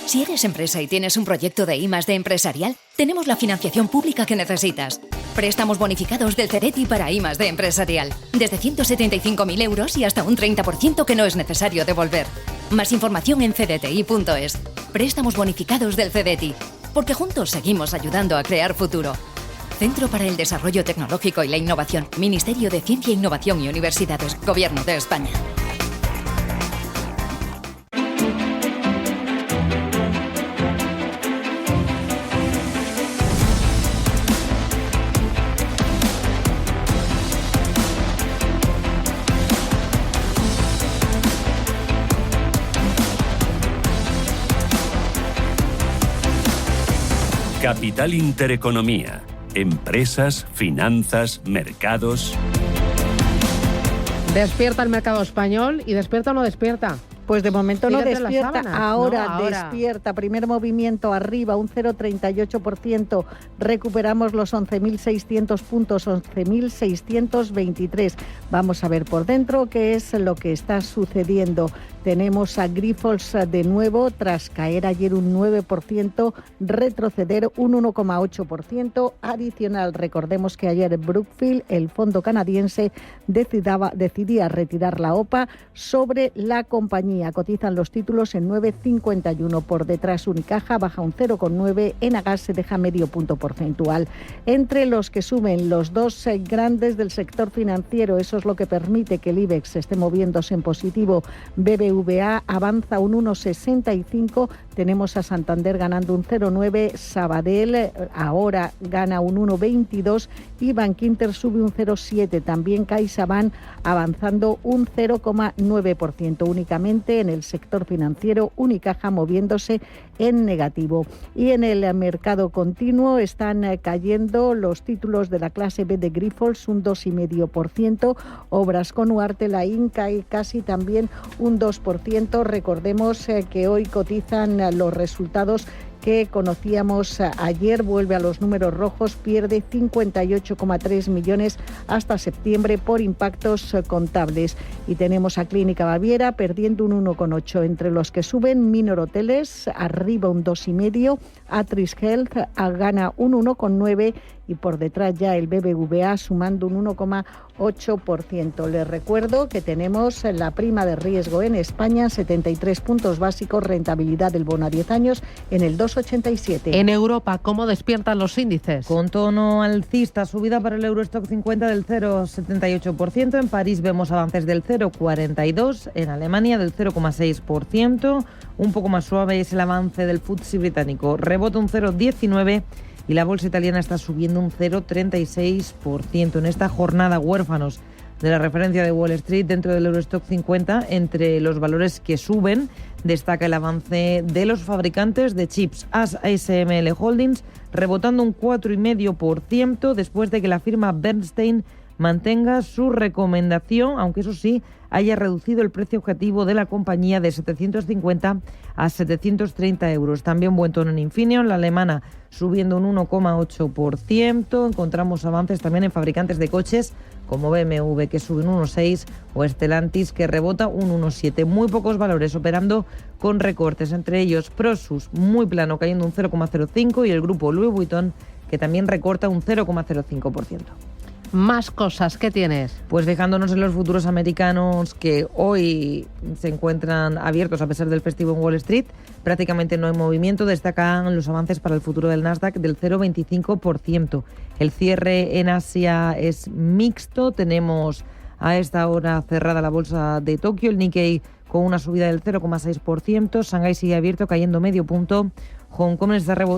Si eres empresa y tienes un proyecto de I+D empresarial, tenemos la financiación pública que necesitas. Préstamos bonificados del CEDETI para I+D empresarial. Desde 175.000 euros y hasta un 30% que no es necesario devolver. Más información en cdti.es. Préstamos bonificados del CEDETI. Porque juntos seguimos ayudando a crear futuro. Centro para el Desarrollo Tecnológico y la Innovación. Ministerio de Ciencia, Innovación y Universidades. Gobierno de España. Capital Intereconomía. Empresas, finanzas, mercados. ¿Despierta el mercado español y despierta o no despierta? Pues de momento no Fíjate despierta, ahora ahora despierta. Primer movimiento arriba, un 0,38%. Recuperamos los 11.600 puntos, 11.623. Vamos a ver por dentro qué es lo que está sucediendo. Tenemos a Grifols de nuevo, tras caer ayer un 9%, retroceder un 1,8% adicional. Recordemos que ayer Brookfield, el fondo canadiense, decidía retirar la OPA sobre la compañía. Cotizan los títulos en 9,51. Por detrás Unicaja baja un 0,9. Enagas se deja medio punto porcentual. Entre los que suben los dos grandes del sector financiero, eso es lo que permite que el IBEX esté moviéndose en positivo. BBVA avanza un 1,65. Tenemos a Santander ganando un 0,9. Sabadell ahora gana un 1,22 y Bankinter sube un 0,7. También CaixaBank avanzando un 0,9%. Únicamente en el sector financiero, Unicaja moviéndose en negativo. Y en el mercado continuo están cayendo los títulos de la clase B de Grifols, un 2,5%. Obras con Huarte, la Inca y casi también un 2%. Recordemos que hoy cotizan los resultados que conocíamos ayer, vuelve a los números rojos, pierde 58,3 millones hasta septiembre por impactos contables. Y tenemos a Clínica Baviera perdiendo un 1,8. Entre los que suben, Minor Hoteles arriba un 2,5, Atris Health gana un 1,9 y por detrás ya el BBVA sumando un 1,8%. Les recuerdo que tenemos la prima de riesgo en España, 73 puntos básicos, rentabilidad del bono a 10 años en el 2,87. En Europa, ¿cómo despiertan los índices? Con tono alcista, subida para el Eurostock 50 del 0,78%. En París vemos avances del 0,42%. En Alemania del 0,6%. Un poco más suave es el avance del FTSE británico. Rebota un 0,19%. Y la bolsa italiana está subiendo un 0,36%. En esta jornada huérfanos de la referencia de Wall Street dentro del Eurostock 50, entre los valores que suben, destaca el avance de los fabricantes de chips. ASML Holdings rebotando un 4,5% después de que la firma Bernstein mantenga su recomendación, aunque eso sí, haya reducido el precio objetivo de la compañía de 750 a 730 euros. También buen tono en Infineon, la alemana subiendo un 1,8%. Encontramos avances también en fabricantes de coches como BMW, que sube un 1,6%, o Stellantis, que rebota un 1,7%. Muy pocos valores operando con recortes, entre ellos Prosus, muy plano, cayendo un 0,05%, y el grupo Louis Vuitton, que también recorta un 0,05%. Más cosas, ¿qué tienes? Pues fijándonos en los futuros americanos, que hoy se encuentran abiertos a pesar del festivo en Wall Street, prácticamente no hay movimiento. Destacan los avances para el futuro del Nasdaq del 0,25%. El cierre en Asia es mixto. Tenemos a esta hora cerrada la bolsa de Tokio, el Nikkei con una subida del 0,6%. Shanghái sigue abierto, cayendo medio punto. Hong Kong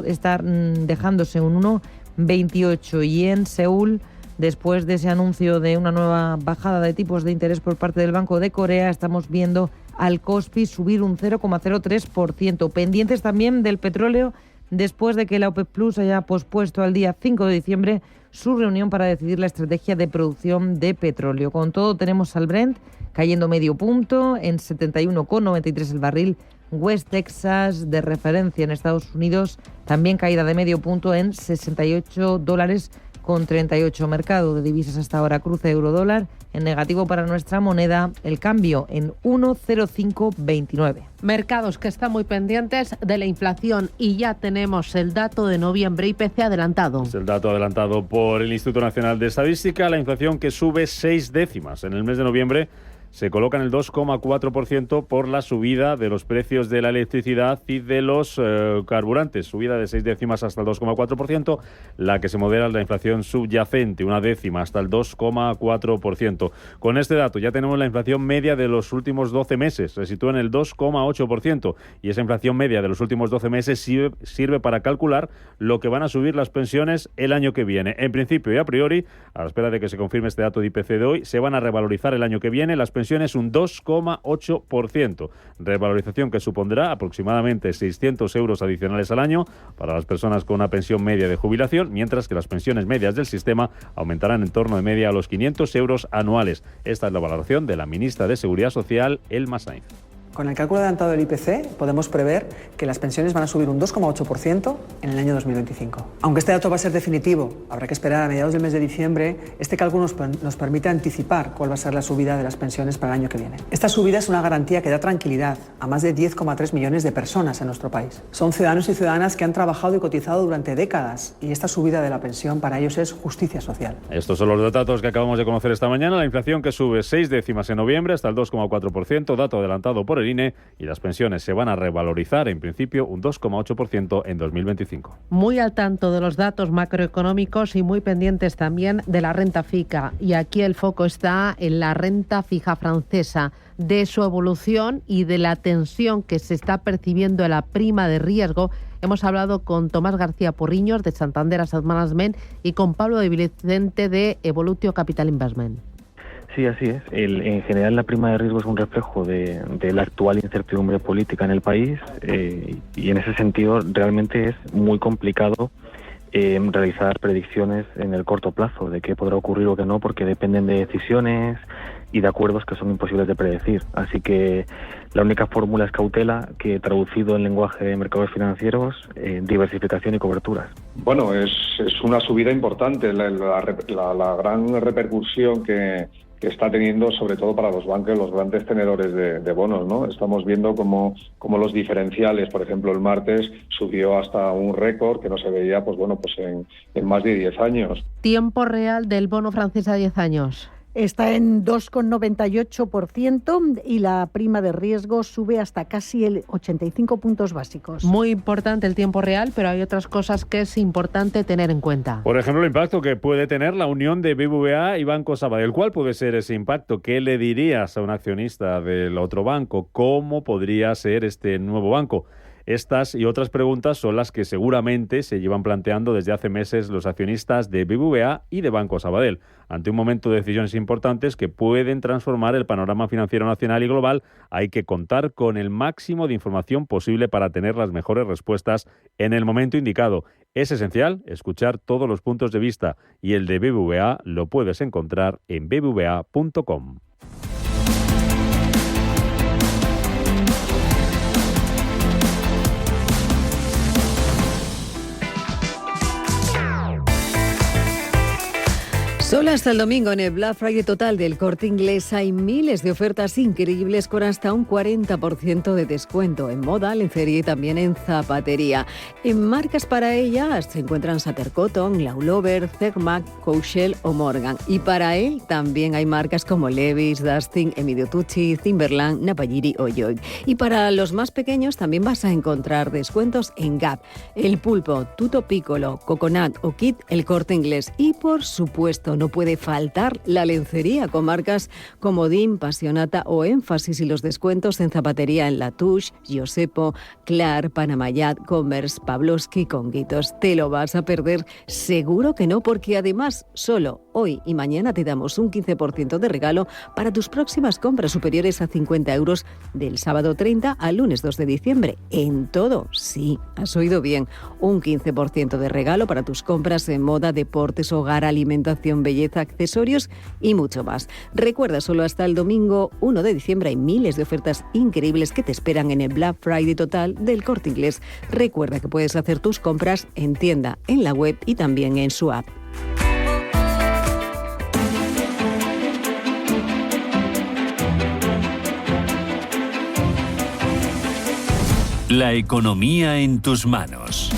está dejándose un 1,28%. Y en Seúl, después de ese anuncio de una nueva bajada de tipos de interés por parte del Banco de Corea, estamos viendo al Kospi subir un 0,03%. Pendientes también del petróleo, después de que la OPEP Plus haya pospuesto al día 5 de diciembre su reunión para decidir la estrategia de producción de petróleo. Con todo, tenemos al Brent cayendo medio punto en 71,93 el barril. West Texas, de referencia en Estados Unidos, también caída de medio punto en $68 1,38. Mercado de divisas hasta ahora, cruce euro-dólar en negativo para nuestra moneda, el cambio en 1,0529. Mercados que están muy pendientes de la inflación y ya tenemos el dato de noviembre, IPC adelantado. Es el dato adelantado por el Instituto Nacional de Estadística, la inflación que sube 6 décimas en el mes de noviembre. Se coloca en el 2,4% por la subida de los precios de la electricidad y de los carburantes. Subida de 6 décimas hasta el 2,4%. La que se modera es la inflación subyacente, 1 décima hasta el 2,4%. Con este dato ya tenemos la inflación media de los últimos 12 meses. Se sitúa en el 2,8%. Y esa inflación media de los últimos 12 meses sirve para calcular lo que van a subir las pensiones el año que viene. En principio y a priori, a la espera de que se confirme este dato de IPC de hoy, se van a revalorizar el año que viene las pensiones un 2,8%. Revalorización que supondrá aproximadamente 600 euros adicionales al año para las personas con una pensión media de jubilación, mientras que las pensiones medias del sistema aumentarán en torno de media a los 500 euros anuales. Esta es la valoración de la ministra de Seguridad Social, Elma Sainz. Con el cálculo adelantado del IPC podemos prever que las pensiones van a subir un 2,8% en el año 2025. Aunque este dato va a ser definitivo, habrá que esperar a mediados del mes de diciembre, este cálculo nos permite anticipar cuál va a ser la subida de las pensiones para el año que viene. Esta subida es una garantía que da tranquilidad a más de 10,3 millones de personas en nuestro país. Son ciudadanos y ciudadanas que han trabajado y cotizado durante décadas y esta subida de la pensión para ellos es justicia social. Estos son los datos que acabamos de conocer esta mañana. La inflación que sube 6 décimas en noviembre hasta el 2,4%, dato adelantado por el INE, y las pensiones se van a revalorizar en principio un 2,8% en 2025. Muy al tanto de los datos macroeconómicos y muy pendientes también de la renta fija. Y aquí el foco está en la renta fija francesa, de su evolución y de la tensión que se está percibiendo en la prima de riesgo. Hemos hablado con Tomás García Porriños de Santander Asset Management y con Pablo de Vicente de Evolutio Capital Investment. Sí, así es. En general la prima de riesgo es un reflejo de la actual incertidumbre política en el país y en ese sentido realmente es muy complicado realizar predicciones en el corto plazo de qué podrá ocurrir o qué no, porque dependen de decisiones y de acuerdos que son imposibles de predecir. Así que la única fórmula es cautela, que traducido en lenguaje de mercados financieros, diversificación y coberturas. Bueno, es una subida importante, la gran repercusión que está teniendo sobre todo para los bancos, los grandes tenedores de bonos, ¿no? Estamos viendo como los diferenciales, por ejemplo, el martes subió hasta un récord que no se veía en más de 10 años. Tiempo real del bono francés a 10 años. Está en 2,98% y la prima de riesgo sube hasta casi el 85 puntos básicos. Muy importante el tiempo real, pero hay otras cosas que es importante tener en cuenta. Por ejemplo, el impacto que puede tener la unión de BBVA y Banco Sabadell. ¿Cuál puede ser ese impacto? ¿Qué le dirías a un accionista del otro banco? ¿Cómo podría ser este nuevo banco? Estas y otras preguntas son las que seguramente se llevan planteando desde hace meses los accionistas de BBVA y de Banco Sabadell. Ante un momento de decisiones importantes que pueden transformar el panorama financiero nacional y global, hay que contar con el máximo de información posible para tener las mejores respuestas en el momento indicado. Es esencial escuchar todos los puntos de vista y el de BBVA lo puedes encontrar en bbva.com. Solo hasta el domingo en el Black Friday total del Corte Inglés hay miles de ofertas increíbles con hasta un 40% de descuento en moda, lencería y también en zapatería. En marcas para ellas se encuentran Sater Cotton, Laulover, Zegmac, Coachel o Morgan. Y para él también hay marcas como Levi's, Dustin, Emilio Tucci, Timberland, Napapijri o Joy. Y para los más pequeños también vas a encontrar descuentos en Gap, El Pulpo, Tutto Piccolo, Coconut o Kit, el Corte Inglés. Y por supuesto no puede faltar la lencería con marcas como Dean, Passionata o Énfasis y los descuentos en zapatería en Latouche, Josepo, Clark, Panamayat, Converse, Pavlovsky, Conguitos. ¿Te lo vas a perder? Seguro que no, porque además solo hoy y mañana te damos un 15% de regalo para tus próximas compras superiores a 50 euros del sábado 30 al lunes 2 de diciembre. En todo, sí, has oído bien, un 15% de regalo para tus compras en moda, deportes, hogar, alimentación, belleza, accesorios y mucho más. Recuerda, solo hasta el domingo 1 de diciembre hay miles de ofertas increíbles que te esperan en el Black Friday total del Corte Inglés. Recuerda que puedes hacer tus compras en tienda, en la web y también en su app. La economía en tus manos.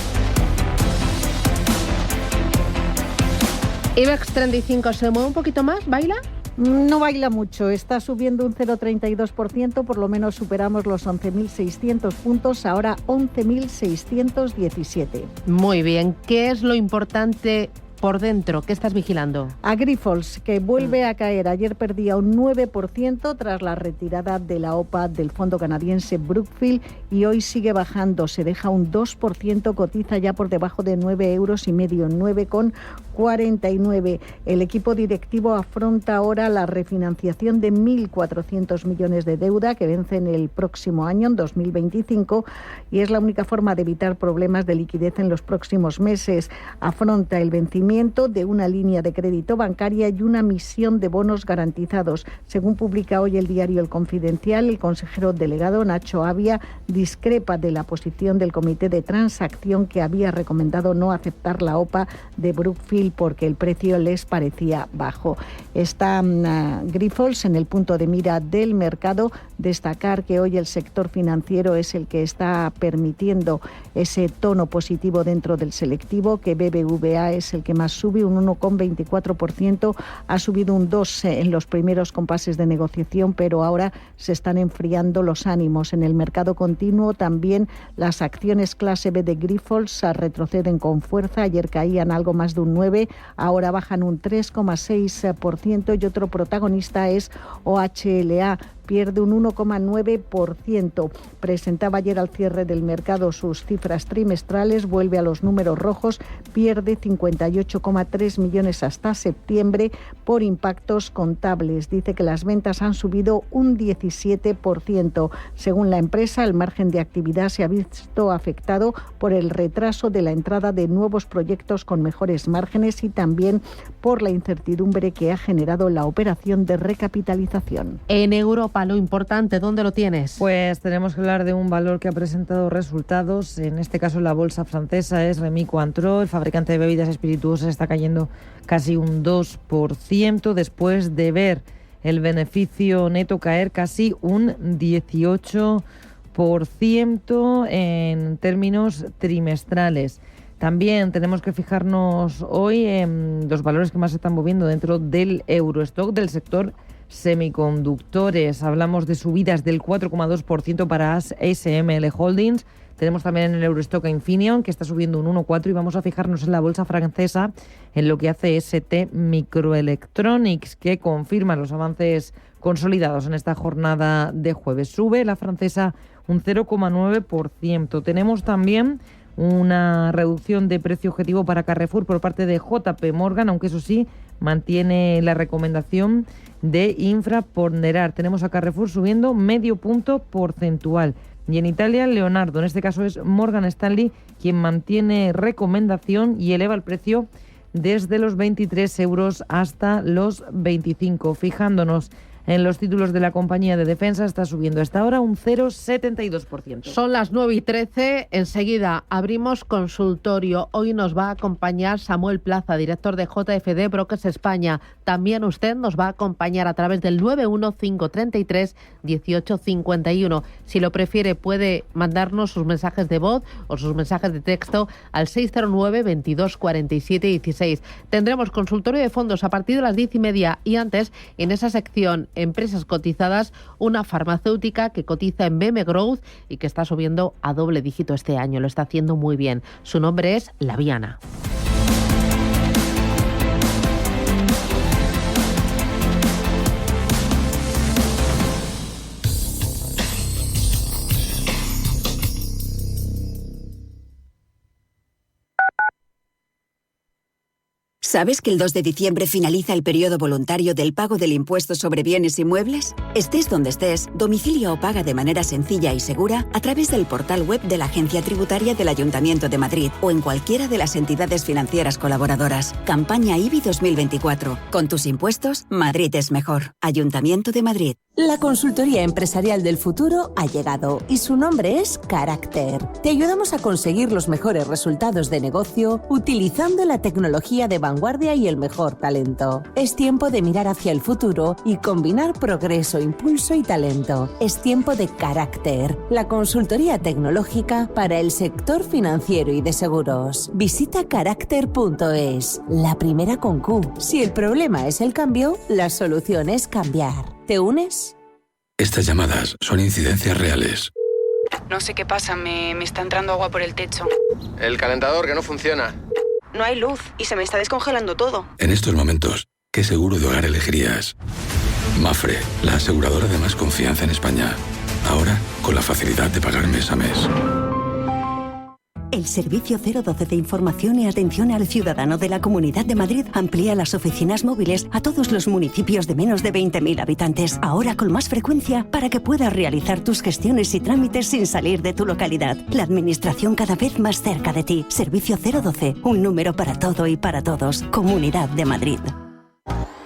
IBEX 35 se mueve un poquito más, ¿baila? No baila mucho, está subiendo un 0,32%, por lo menos superamos los 11.600 puntos, ahora 11.617. Muy bien, ¿qué es lo importante por dentro? ¿Qué estás vigilando? A Grifols, que vuelve a caer. Ayer perdía un 9% tras la retirada de la OPA del fondo canadiense Brookfield y hoy sigue bajando. Se deja un 2%, cotiza ya por debajo de 9,5 euros, 9,49. El equipo directivo afronta ahora la refinanciación de 1.400 millones de deuda que vence en el próximo año, en 2025, y es la única forma de evitar problemas de liquidez en los próximos meses. Afronta el vencimiento de una línea de crédito bancaria y una emisión de bonos garantizados. Según publica hoy el diario El Confidencial, el consejero delegado Nacho Avia discrepa de la posición del comité de transacción que había recomendado no aceptar la OPA de Brookfield porque el precio les parecía bajo. Está Grifols en el punto de mira del mercado. Destacar que hoy el sector financiero es el que está permitiendo ese tono positivo dentro del selectivo, que BBVA es el que más sube, un 1,24%, ha subido un 2% en los primeros compases de negociación, pero ahora se están enfriando los ánimos. En el mercado continuo también las acciones clase B de Grifols retroceden con fuerza. Ayer caían algo más de un 9%, ahora bajan un 3,6%, y otro protagonista es OHLA, pierde un 1,9%. Presentaba ayer al cierre del mercado sus cifras trimestrales, vuelve a los números rojos, pierde 58,3 millones hasta septiembre por impactos contables. Dice que las ventas han subido un 17%. Según la empresa, el margen de actividad se ha visto afectado por el retraso de la entrada de nuevos proyectos con mejores márgenes y también por la incertidumbre que ha generado la operación de recapitalización. En Europa, lo importante, ¿dónde lo tienes? Pues tenemos que hablar de un valor que ha presentado resultados. En este caso la bolsa francesa es Rémy Cointreau. El fabricante de bebidas espirituosas está cayendo casi un 2% después de ver el beneficio neto caer casi un 18% en términos trimestrales. También tenemos que fijarnos hoy en los valores que más se están moviendo dentro del Eurostock del sector semiconductores. Hablamos de subidas del 4,2% para ASML Holdings. Tenemos también en el Eurostock a Infineon, que está subiendo un 1,4%, y vamos a fijarnos en la bolsa francesa, en lo que hace ST Microelectronics, que confirma los avances consolidados en esta jornada de jueves. Sube la francesa un 0,9%. Tenemos también una reducción de precio objetivo para Carrefour por parte de JP Morgan, aunque eso sí, mantiene la recomendación de infraponderar. Tenemos a Carrefour subiendo medio punto porcentual. Y en Italia, Leonardo, en este caso es Morgan Stanley, quien mantiene recomendación y eleva el precio desde los 23 euros hasta los 25. Fijándonos en los títulos de la compañía de defensa, está subiendo hasta ahora un 0,72%. Son las 9:13, enseguida abrimos consultorio. Hoy nos va a acompañar Samuel Plaza, director de JFD Brokers España. También usted nos va a acompañar a través del 915331851. Si lo prefiere, puede mandarnos sus mensajes de voz o sus mensajes de texto al 609 22 47 16. Tendremos consultorio de fondos a partir de las 10:30 y antes, en esa sección empresas cotizadas, una farmacéutica que cotiza en BM Growth y que está subiendo a doble dígito este año. Lo está haciendo muy bien. Su nombre es Laviana. ¿Sabes que el 2 de diciembre finaliza el periodo voluntario del pago del impuesto sobre bienes inmuebles? Estés donde estés, domicilia o paga de manera sencilla y segura a través del portal web de la Agencia Tributaria del Ayuntamiento de Madrid o en cualquiera de las entidades financieras colaboradoras. Campaña IBI 2024. Con tus impuestos, Madrid es mejor. Ayuntamiento de Madrid. La consultoría empresarial del futuro ha llegado y su nombre es Carácter. Te ayudamos a conseguir los mejores resultados de negocio utilizando la tecnología de vanguardia y el mejor talento. Es tiempo de mirar hacia el futuro y combinar progreso, impulso y talento. Es tiempo de Carácter, la consultoría tecnológica para el sector financiero y de seguros. Visita carácter.es, la primera con Q. Si el problema es el cambio, la solución es cambiar. ¿Te unes? Estas llamadas son incidencias reales. No sé qué pasa, me está entrando agua por el techo. El calentador que no funciona. No hay luz y se me está descongelando todo. En estos momentos, ¿qué seguro de hogar elegirías? Mafre, la aseguradora de más confianza en España. Ahora, con la facilidad de pagar mes a mes. El Servicio 012 de Información y Atención al Ciudadano de la Comunidad de Madrid amplía las oficinas móviles a todos los municipios de menos de 20.000 habitantes, ahora con más frecuencia para que puedas realizar tus gestiones y trámites sin salir de tu localidad. La administración cada vez más cerca de ti. Servicio 012, un número para todo y para todos. Comunidad de Madrid.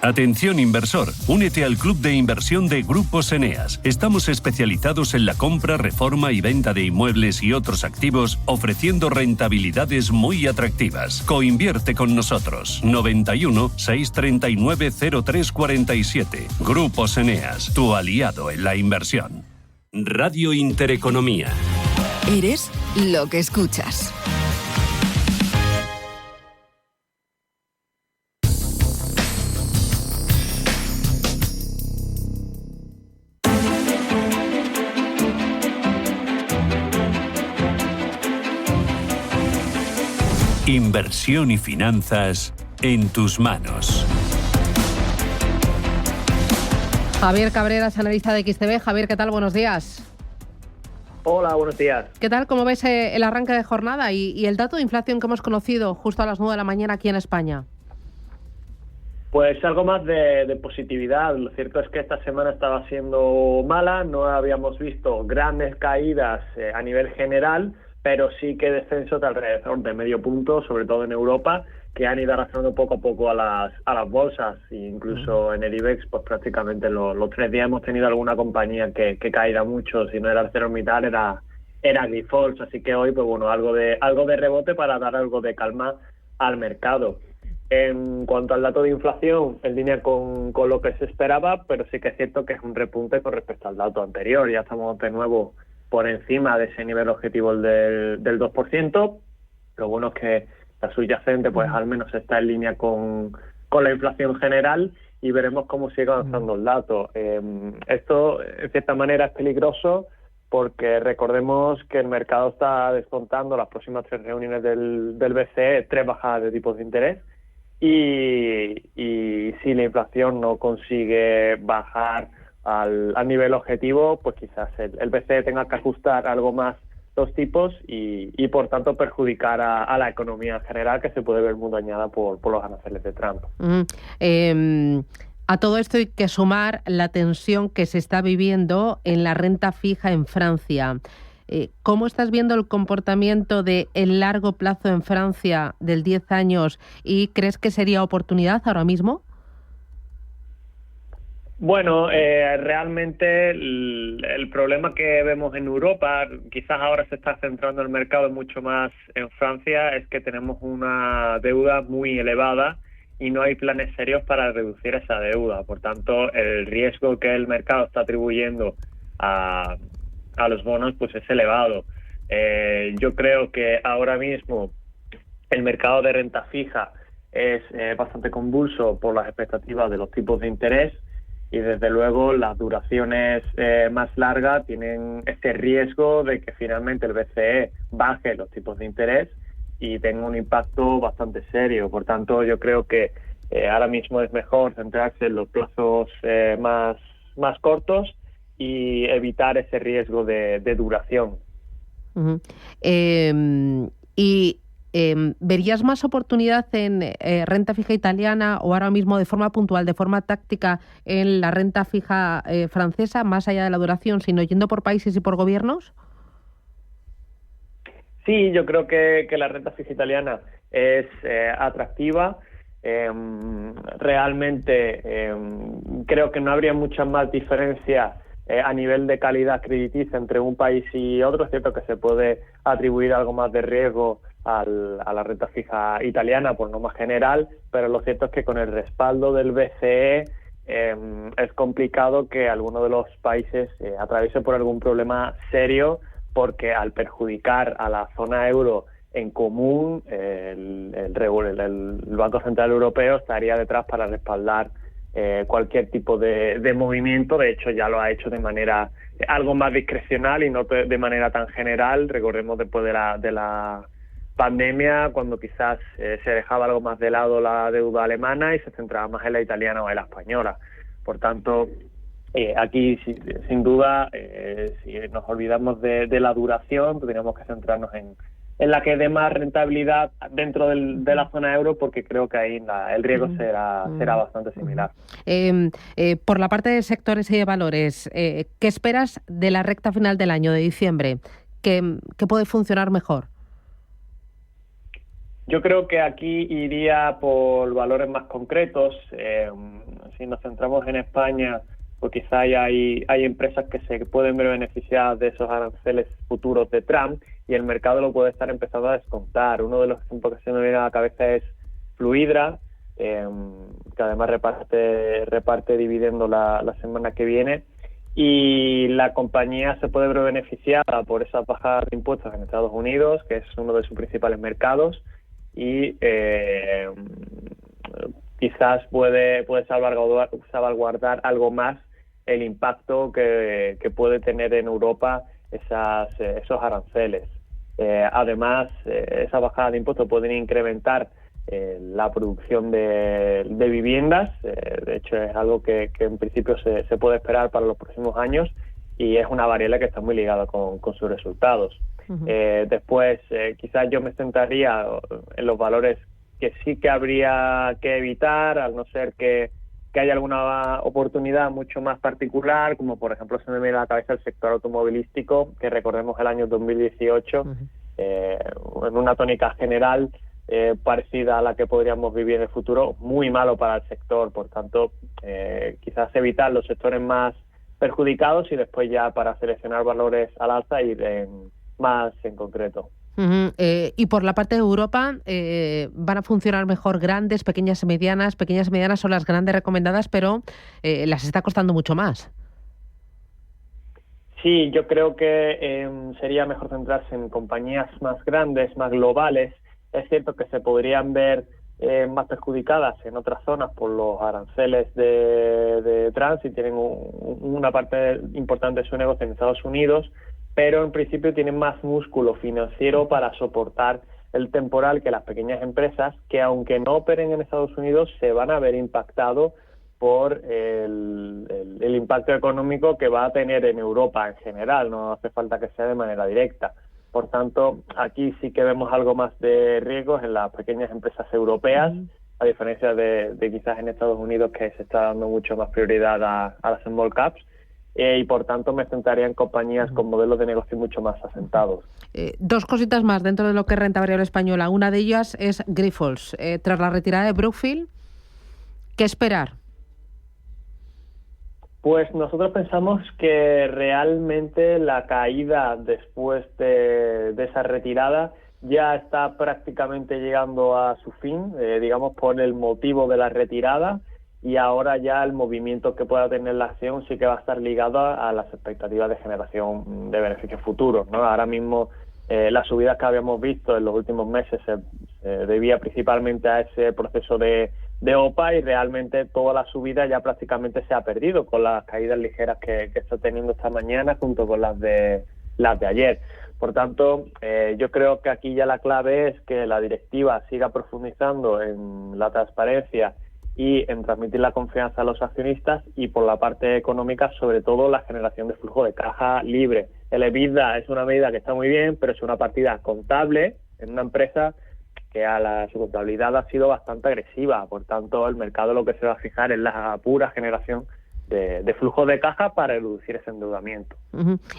Atención inversor, únete al Club de Inversión de Grupos Eneas. Estamos especializados en la compra, reforma y venta de inmuebles y otros activos, ofreciendo rentabilidades muy atractivas. Coinvierte con nosotros. 91 639 0347. Grupos Eneas, tu aliado en la inversión. Radio Intereconomía. Eres lo que escuchas. Inversión y finanzas en tus manos. Javier Cabreras, analista de XTB. Javier, ¿qué tal? Buenos días. Hola, buenos días. ¿Qué tal? ¿Cómo ves el arranque de jornada y el dato de inflación que hemos conocido justo a las 9 de la mañana aquí en España? Pues algo más de positividad. Lo cierto es que esta semana estaba siendo mala, no habíamos visto grandes caídas a nivel general, pero sí que descensos de alrededor de medio punto, sobre todo en Europa, que han ido arrastrando poco a poco a las bolsas. Incluso en el IBEX, pues prácticamente los 3 días hemos tenido alguna compañía que caída mucho. Si no era ArcelorMittal, era Grifols. Así que hoy, pues bueno, algo de rebote para dar algo de calma al mercado. En cuanto al dato de inflación, en línea con lo que se esperaba, pero sí que es cierto que es un repunte con respecto al dato anterior. Ya estamos de nuevo por encima de ese nivel objetivo del 2%. Lo bueno es que la subyacente pues al menos está en línea con la inflación general y veremos cómo sigue avanzando el dato. Esto en cierta manera es peligroso porque recordemos que el mercado está descontando las próximas 3 reuniones del BCE, 3 bajadas de tipos de interés, y si la inflación no consigue bajar al nivel objetivo, pues quizás el BCE tenga que ajustar algo más los tipos y por tanto perjudicar a la economía en general, que se puede ver muy dañada por los aranceles de Trump. A todo esto hay que sumar la tensión que se está viviendo en la renta fija en Francia. ¿Cómo estás viendo el comportamiento del largo plazo en Francia del 10 años y crees que sería oportunidad ahora mismo? Bueno, realmente el problema que vemos en Europa, quizás ahora se está centrando el mercado mucho más en Francia, es que tenemos una deuda muy elevada y no hay planes serios para reducir esa deuda. Por tanto, el riesgo que el mercado está atribuyendo a los bonos pues es elevado. Yo creo que ahora mismo el mercado de renta fija es bastante convulso por las expectativas de los tipos de interés. Y desde luego las duraciones más largas tienen este riesgo de que finalmente el BCE baje los tipos de interés y tenga un impacto bastante serio. Por tanto, yo creo que ahora mismo es mejor centrarse en los plazos más cortos y evitar ese riesgo de duración. Uh-huh. ¿Verías más oportunidad en renta fija italiana o ahora mismo de forma puntual, de forma táctica, en la renta fija francesa, más allá de la duración, sino yendo por países y por gobiernos? Sí, yo creo que la renta fija italiana es atractiva. realmente creo que no habría mucha más diferencia a nivel de calidad crediticia entre un país y otro. Es cierto que se puede atribuir algo más de riesgo a la renta fija italiana por norma general, pero lo cierto es que con el respaldo del BCE es complicado que alguno de los países atraviese por algún problema serio, porque al perjudicar a la zona euro en común, el Banco Central Europeo estaría detrás para respaldar cualquier tipo de movimiento. De hecho, ya lo ha hecho de manera algo más discrecional y no de manera tan general. Recordemos después de la pandemia, cuando quizás se dejaba algo más de lado la deuda alemana y se centraba más en la italiana o en la española. Por tanto, aquí sin duda, si nos olvidamos de la duración, tendríamos que centrarnos en la que dé más rentabilidad dentro de la zona euro, porque creo que ahí el riesgo será bastante similar. Por la parte de sectores y de valores, ¿qué esperas de la recta final del año, de diciembre? ¿Qué puede funcionar mejor? Yo creo que aquí iría por valores más concretos. Si nos centramos en España, pues quizá hay empresas que se pueden ver beneficiadas de esos aranceles futuros de Trump, y el mercado lo puede estar empezando a descontar. Uno de los ejemplos que se me viene a la cabeza es Fluidra, que además reparte dividendo la semana que viene, y la compañía se puede ver beneficiada por esas bajadas de impuestos en Estados Unidos, que es uno de sus principales mercados, y quizás puede salvaguardar algo más el impacto que puede tener en Europa esos aranceles. Además, esa bajada de impuestos pueden incrementar la producción de viviendas. De hecho, es algo que en principio se puede esperar para los próximos años, y es una variable que está muy ligada con sus resultados. Después, quizás yo me centraría en los valores que sí que habría que evitar, al no ser que haya alguna oportunidad mucho más particular, como por ejemplo se me viene a la cabeza el sector automovilístico, que recordemos el año 2018, en una tónica general parecida a la que podríamos vivir en el futuro, muy malo para el sector. Por tanto, quizás evitar los sectores más perjudicados y después ya para seleccionar valores al alza ir más en concreto. Y por la parte de Europa, ¿van a funcionar mejor grandes, pequeñas y medianas? Pequeñas y medianas son las grandes recomendadas, pero las está costando mucho más. Sí, yo creo que sería mejor centrarse en compañías más grandes, más globales. Es cierto que se podrían ver más perjudicadas en otras zonas por los aranceles de Trump, y tienen una parte importante de su negocio en Estados Unidos, pero en principio tienen más músculo financiero para soportar el temporal que las pequeñas empresas, que aunque no operen en Estados Unidos, se van a ver impactados por el impacto económico que va a tener en Europa en general. No hace falta que sea de manera directa. Por tanto, aquí sí que vemos algo más de riesgos en las pequeñas empresas europeas, a diferencia de quizás en Estados Unidos, que se está dando mucho más prioridad a las small caps. Y por tanto me centraría en compañías con modelos de negocio mucho más asentados. Dos cositas más dentro de lo que es renta variable española. Una de ellas es Grifols. Tras la retirada de Brookfield, ¿qué esperar? Pues nosotros pensamos que realmente la caída después de esa retirada ya está prácticamente llegando a su fin, digamos por el motivo de la retirada, y ahora ya el movimiento que pueda tener la acción sí que va a estar ligado a las expectativas de generación de beneficios futuros, ¿no? Ahora mismo las subidas que habíamos visto en los últimos meses se debía principalmente a ese proceso de OPA, y realmente toda la subida ya prácticamente se ha perdido con las caídas ligeras que está teniendo esta mañana junto con las de ayer. Por tanto, yo creo que aquí ya la clave es que la directiva siga profundizando en la transparencia y en transmitir la confianza a los accionistas, y por la parte económica, sobre todo la generación de flujo de caja libre. El EBITDA es una medida que está muy bien, pero es una partida contable en una empresa que su contabilidad ha sido bastante agresiva. Por tanto, el mercado lo que se va a fijar es la pura generación de flujo de caja para reducir ese endeudamiento.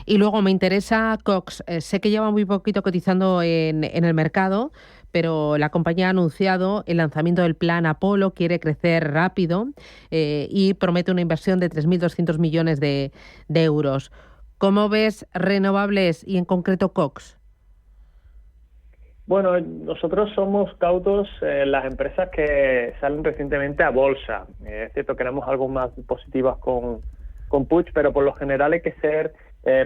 Y luego me interesa Cox. Sé que lleva muy poquito cotizando en el mercado, pero la compañía ha anunciado el lanzamiento del plan Apolo, quiere crecer rápido y promete una inversión de 3.200 millones de euros. ¿Cómo ves renovables y en concreto Cox? Bueno, nosotros somos cautos en las empresas que salen recientemente a bolsa. Es cierto que éramos algo más positivas con Puig, pero por lo general hay que ser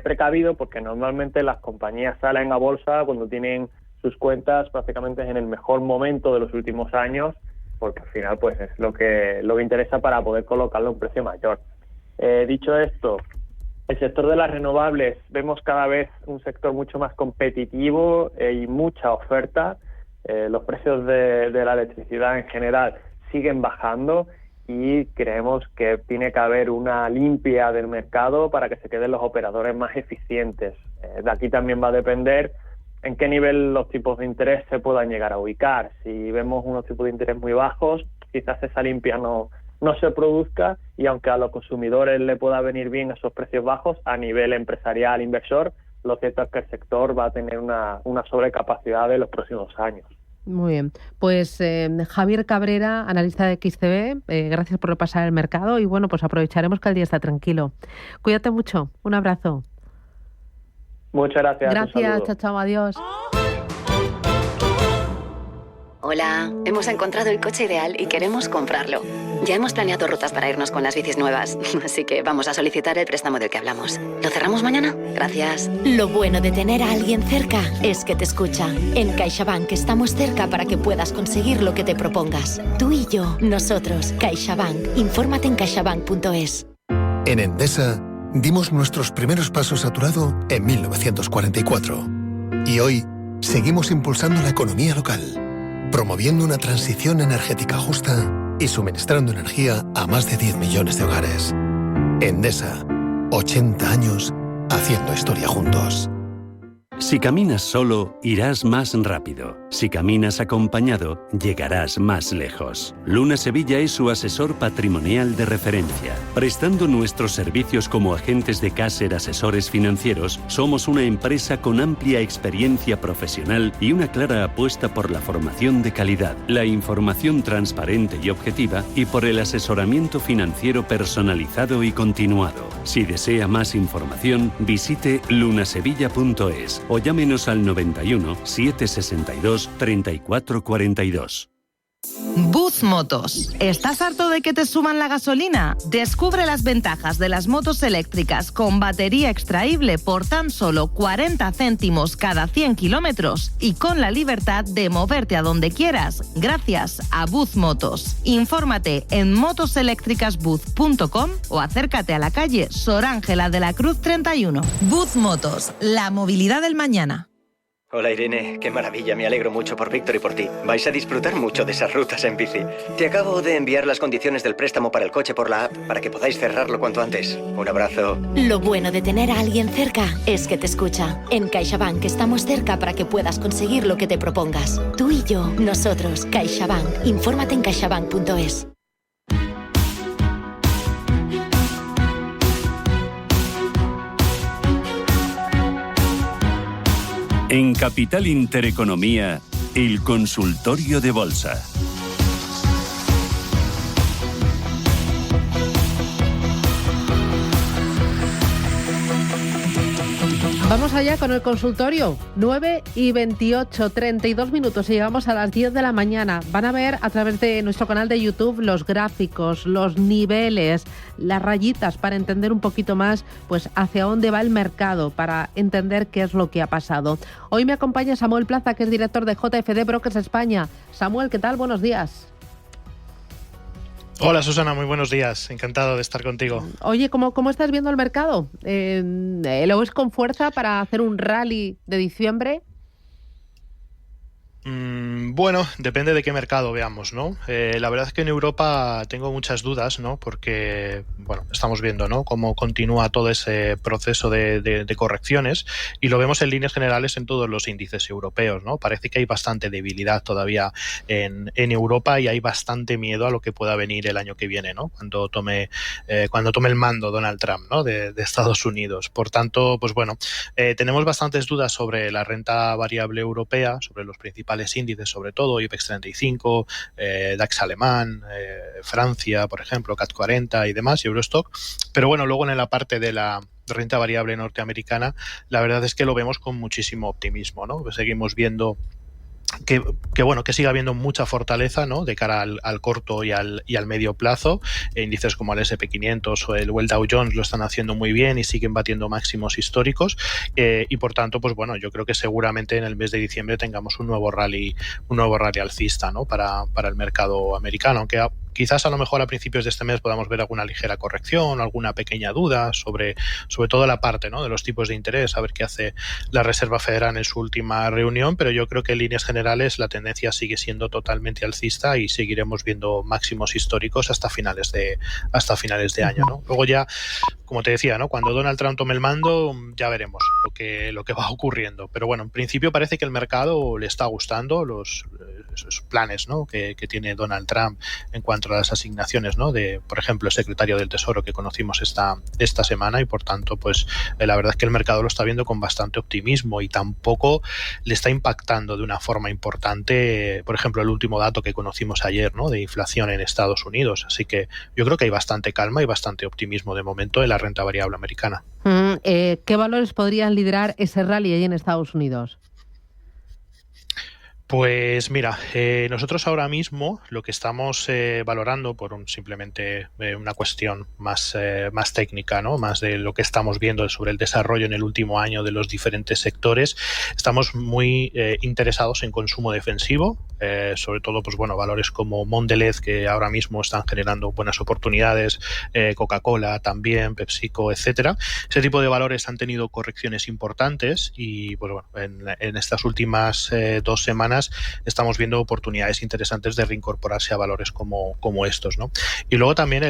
precavido porque normalmente las compañías salen a bolsa cuando tienen sus cuentas prácticamente en el mejor momento de los últimos años, porque al final pues es lo que interesa para poder colocarlo a un precio mayor. Dicho esto, el sector de las renovables vemos cada vez un sector mucho más competitivo y mucha oferta. Los precios de la electricidad en general siguen bajando y creemos que tiene que haber una limpia del mercado para que se queden los operadores más eficientes. De aquí también va a depender en qué nivel los tipos de interés se puedan llegar a ubicar. Si vemos unos tipos de interés muy bajos, quizás esa limpia no se produzca, y aunque a los consumidores le pueda venir bien esos precios bajos, a nivel empresarial, inversor, lo cierto es que el sector va a tener una sobrecapacidad en los próximos años. Muy bien. Pues Javier Cabrera, analista de XTB, gracias por repasar el mercado y bueno, pues aprovecharemos que el día está tranquilo. Cuídate mucho. Un abrazo. Muchas gracias. Gracias. Chao, chao. Adiós. Hola, hemos encontrado el coche ideal y queremos comprarlo. Ya hemos planeado rutas para irnos con las bicis nuevas, así que vamos a solicitar el préstamo del que hablamos. ¿Lo cerramos mañana? Gracias. Lo bueno de tener a alguien cerca es que te escucha. En CaixaBank estamos cerca para que puedas conseguir lo que te propongas. Tú y yo, nosotros, CaixaBank. Infórmate en caixabank.es. En Endesa dimos nuestros primeros pasos a tu lado en 1944. Y hoy seguimos impulsando la economía local, promoviendo una transición energética justa y suministrando energía a más de 10 millones de hogares. Endesa, 80 años haciendo historia juntos. Si caminas solo, irás más rápido. Si caminas acompañado, llegarás más lejos. Luna Sevilla es su asesor patrimonial de referencia. Prestando nuestros servicios como agentes de Caser Asesores Financieros, somos una empresa con amplia experiencia profesional y una clara apuesta por la formación de calidad, la información transparente y objetiva y por el asesoramiento financiero personalizado y continuado. Si desea más información, visite lunasevilla.es o llámenos al 91 762 3442. Buzz Motos. ¿Estás harto de que te suban la gasolina? Descubre las ventajas de las motos eléctricas con batería extraíble por tan solo 40 céntimos cada 100 kilómetros y con la libertad de moverte a donde quieras gracias a Buzz Motos. Infórmate en motoseléctricasbuzz.com o acércate a la calle Sor Ángela de la Cruz 31. Buzz Motos, la movilidad del mañana. Hola Irene, qué maravilla, me alegro mucho por Víctor y por ti. Vais a disfrutar mucho de esas rutas en bici. Te acabo de enviar las condiciones del préstamo para el coche por la app para que podáis cerrarlo cuanto antes. Un abrazo. Lo bueno de tener a alguien cerca es que te escucha. En CaixaBank estamos cerca para que puedas conseguir lo que te propongas. Tú y yo, nosotros, CaixaBank. Infórmate en caixabank.es. En Capital Intereconomía, el consultorio de bolsa. Vamos allá con el consultorio. 9:28, 32 minutos y llegamos a las 10 de la mañana. Van a ver a través de nuestro canal de YouTube los gráficos, los niveles, las rayitas para entender un poquito más pues hacia dónde va el mercado, para entender qué es lo que ha pasado. Hoy me acompaña Samuel Plaza, que es director de JFD Brokers España. Samuel, ¿qué tal? Buenos días. Hola Susana, muy buenos días, encantado de estar contigo. Oye, ¿cómo estás viendo el mercado? ¿Lo ves con fuerza para hacer un rally de diciembre? Bueno, depende de qué mercado veamos, ¿no? La verdad es que en Europa tengo muchas dudas, ¿no? Porque, bueno, estamos viendo, ¿no?, cómo continúa todo ese proceso de correcciones y lo vemos en líneas generales en todos los índices europeos, ¿no? Parece que hay bastante debilidad todavía en Europa y hay bastante miedo a lo que pueda venir el año que viene, ¿no? Cuando tome el mando Donald Trump, ¿no?, de Estados Unidos. Por tanto, pues bueno, tenemos bastantes dudas sobre la renta variable europea, sobre los principales principales índices, sobre todo IBEX 35, DAX alemán, Francia, por ejemplo, CAC 40 y demás, y Eurostock. Pero bueno, luego en la parte de la renta variable norteamericana, la verdad es que lo vemos con muchísimo optimismo, ¿no? Seguimos viendo que siga habiendo mucha fortaleza, ¿no?, de cara al corto y al medio plazo. Índices como el S&P 500 o el Dow Jones lo están haciendo muy bien y siguen batiendo máximos históricos, y por tanto, pues bueno, yo creo que seguramente en el mes de diciembre tengamos un nuevo rally alcista, ¿no?, para el mercado americano, aunque quizás a lo mejor a principios de este mes podamos ver alguna ligera corrección, alguna pequeña duda sobre todo la parte, ¿no?, de los tipos de interés, a ver qué hace la Reserva Federal en su última reunión, pero yo creo que en líneas generales la tendencia sigue siendo totalmente alcista y seguiremos viendo máximos históricos hasta finales de año, ¿no? Luego ya, como te decía, ¿no?, cuando Donald Trump tome el mando ya veremos lo que va ocurriendo, pero bueno, en principio parece que el mercado le está gustando esos planes, ¿no?, que tiene Donald Trump en cuanto a las asignaciones, ¿no?, de, por ejemplo, el secretario del Tesoro que conocimos esta semana, y por tanto, pues la verdad es que el mercado lo está viendo con bastante optimismo y tampoco le está impactando de una forma importante, por ejemplo, el último dato que conocimos ayer, ¿no?, de inflación en Estados Unidos. Así que yo creo que hay bastante calma y bastante optimismo de momento en la renta variable americana. ¿Qué valores podrían liderar ese rally ahí en Estados Unidos? Pues mira, nosotros ahora mismo lo que estamos valorando por simplemente una cuestión más técnica, ¿no?, más de lo que estamos viendo sobre el desarrollo en el último año de los diferentes sectores, estamos muy interesados en consumo defensivo, sobre todo, pues bueno, valores como Mondelez, que ahora mismo están generando buenas oportunidades, Coca-Cola también, PepsiCo, etcétera. Ese tipo de valores han tenido correcciones importantes y, pues bueno, en estas últimas 2 semanas estamos viendo oportunidades interesantes de reincorporarse a valores como estos, ¿no? Y luego también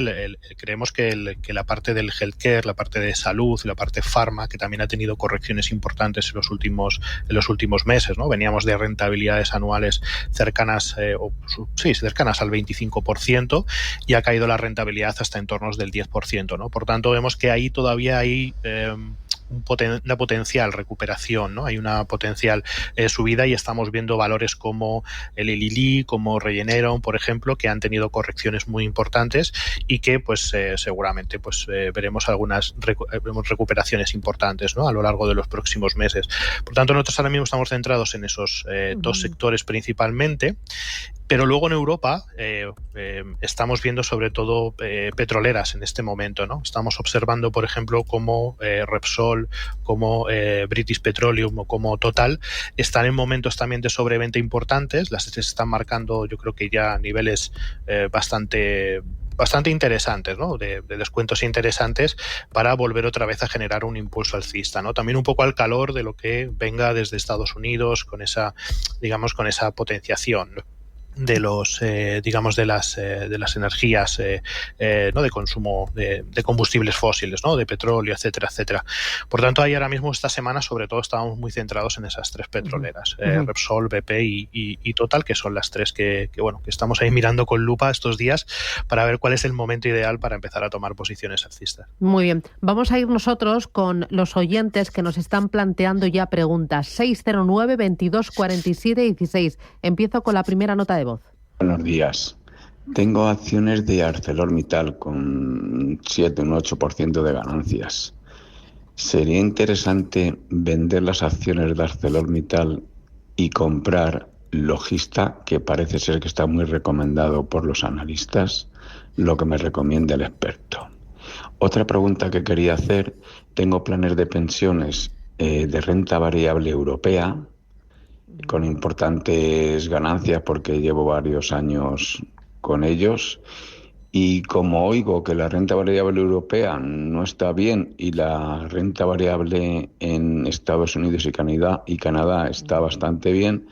creemos que la parte del healthcare, la parte de salud y la parte pharma, que también ha tenido correcciones importantes en los últimos meses, ¿no? Veníamos de rentabilidades anuales cercanas al 25% y ha caído la rentabilidad hasta entornos del 10%, ¿no? Por tanto, vemos que ahí todavía hay una potencial recuperación, ¿no? Hay una potencial subida y estamos viendo valores como el Lilly, como Regeneron, por ejemplo, que han tenido correcciones muy importantes y que pues seguramente pues veremos recuperaciones importantes, ¿no?, a lo largo de los próximos meses. Por tanto, nosotros ahora mismo estamos centrados en esos 2 sectores principalmente. Pero luego en Europa estamos viendo sobre todo petroleras en este momento, ¿no? Estamos observando, por ejemplo, cómo Repsol, como British Petroleum o como Total están en momentos también de sobreventa importantes. Las se están marcando, yo creo que ya niveles bastante interesantes, ¿no?, de descuentos interesantes para volver otra vez a generar un impulso alcista, ¿no? También un poco al calor de lo que venga desde Estados Unidos con esa potenciación, ¿no?, de los de las energías no de consumo de combustibles fósiles, ¿no?, de petróleo, etcétera. Por tanto, ahí ahora mismo esta semana sobre todo estábamos muy centrados en esas 3 petroleras, Repsol, BP y Total, que son las 3 que estamos ahí mirando con lupa estos días para ver cuál es el momento ideal para empezar a tomar posiciones alcistas. Muy bien, vamos a ir nosotros con los oyentes que nos están planteando ya preguntas. 609 22 47 16. Empiezo con la primera nota de voz. Buenos días. Tengo acciones de ArcelorMittal con un 8% de ganancias. ¿Sería interesante vender las acciones de ArcelorMittal y comprar Logista, que parece ser que está muy recomendado por los analistas? Lo que me recomienda el experto. Otra pregunta que quería hacer: tengo planes de pensiones de renta variable europea con importantes ganancias porque llevo varios años con ellos, y como oigo que la renta variable europea no está bien y la renta variable en Estados Unidos y Canadá está bastante bien,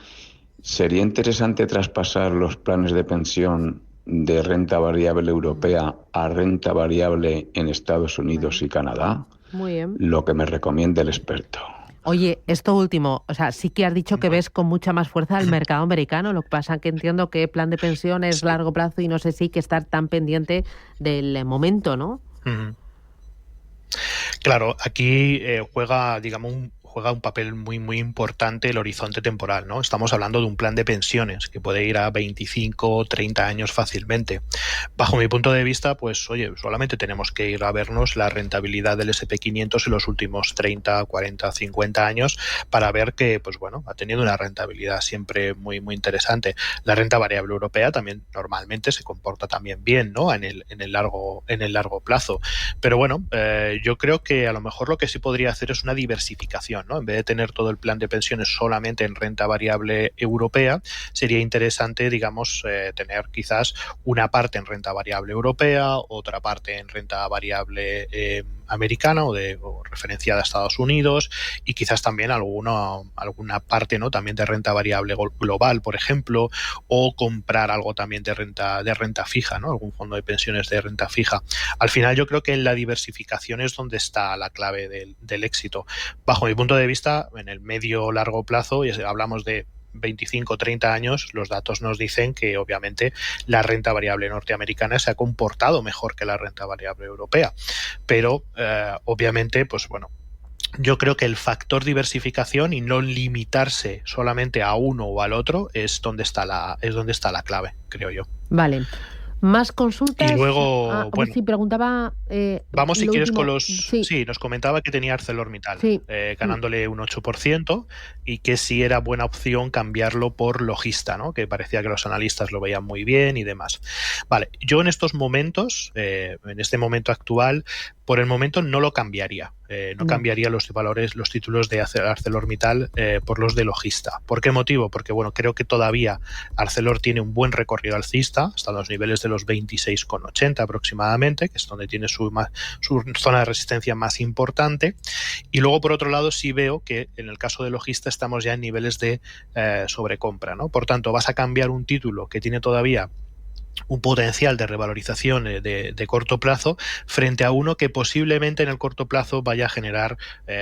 ¿sería interesante traspasar los planes de pensión de renta variable europea a renta variable en Estados Unidos y Canadá? Muy bien. Lo que me recomienda el experto. Oye, esto último, o sea, sí que has dicho que ves con mucha más fuerza el mercado americano, lo que pasa es que entiendo que plan de pensión es largo plazo y no sé si hay que estar tan pendiente del momento, ¿no? Claro, aquí juega, digamos, juega un papel muy importante el horizonte temporal, ¿no? Estamos hablando de un plan de pensiones que puede ir a 25 o 30 años fácilmente. Bajo mi punto de vista, pues oye, solamente tenemos que ir a vernos la rentabilidad del S&P 500 en los últimos 30, 40, 50 años para ver que, pues bueno, ha tenido una rentabilidad siempre muy interesante. La renta variable europea también normalmente se comporta también bien, ¿no? En el largo plazo. Pero bueno, yo creo que a lo mejor lo que sí podría hacer es una diversificación, ¿no? En vez de tener todo el plan de pensiones solamente en renta variable europea, sería interesante, digamos, tener quizás una parte en renta variable europea, otra parte en renta variable americana o referenciada a Estados Unidos, y quizás también alguna parte, ¿no? También de renta variable global, por ejemplo, o comprar algo también de renta fija, ¿no? Algún fondo de pensiones de renta fija. Al final yo creo que en la diversificación es donde está la clave del éxito. Bajo mi punto de vista, en el medio largo plazo, y hablamos de 25 o 30 años, los datos nos dicen que obviamente la renta variable norteamericana se ha comportado mejor que la renta variable europea, pero obviamente, pues bueno, yo creo que el factor diversificación y no limitarse solamente a uno o al otro es donde está la clave, creo yo. Vale. Más consultas. Y luego, bueno, sí, preguntaba. Vamos, si quieres, último. con los. Sí. Sí, nos comentaba que tenía ArcelorMittal, Sí. ganándole un 8%, y que sí era buena opción cambiarlo por Logista, ¿no? Que parecía que los analistas lo veían muy bien y demás. Vale, yo en estos momentos, en este momento actual, por el momento no lo cambiaría. No cambiaría los títulos de ArcelorMittal por los de Logista. ¿Por qué motivo? Porque bueno, creo que todavía Arcelor tiene un buen recorrido alcista, hasta los niveles de los 26,80 aproximadamente, que es donde tiene su zona de resistencia más importante. Y luego, por otro lado, sí veo que en el caso de Logista estamos ya en niveles de sobrecompra, ¿no? Por tanto, vas a cambiar un título que tiene todavía un potencial de revalorización de corto plazo frente a uno que posiblemente en el corto plazo vaya a generar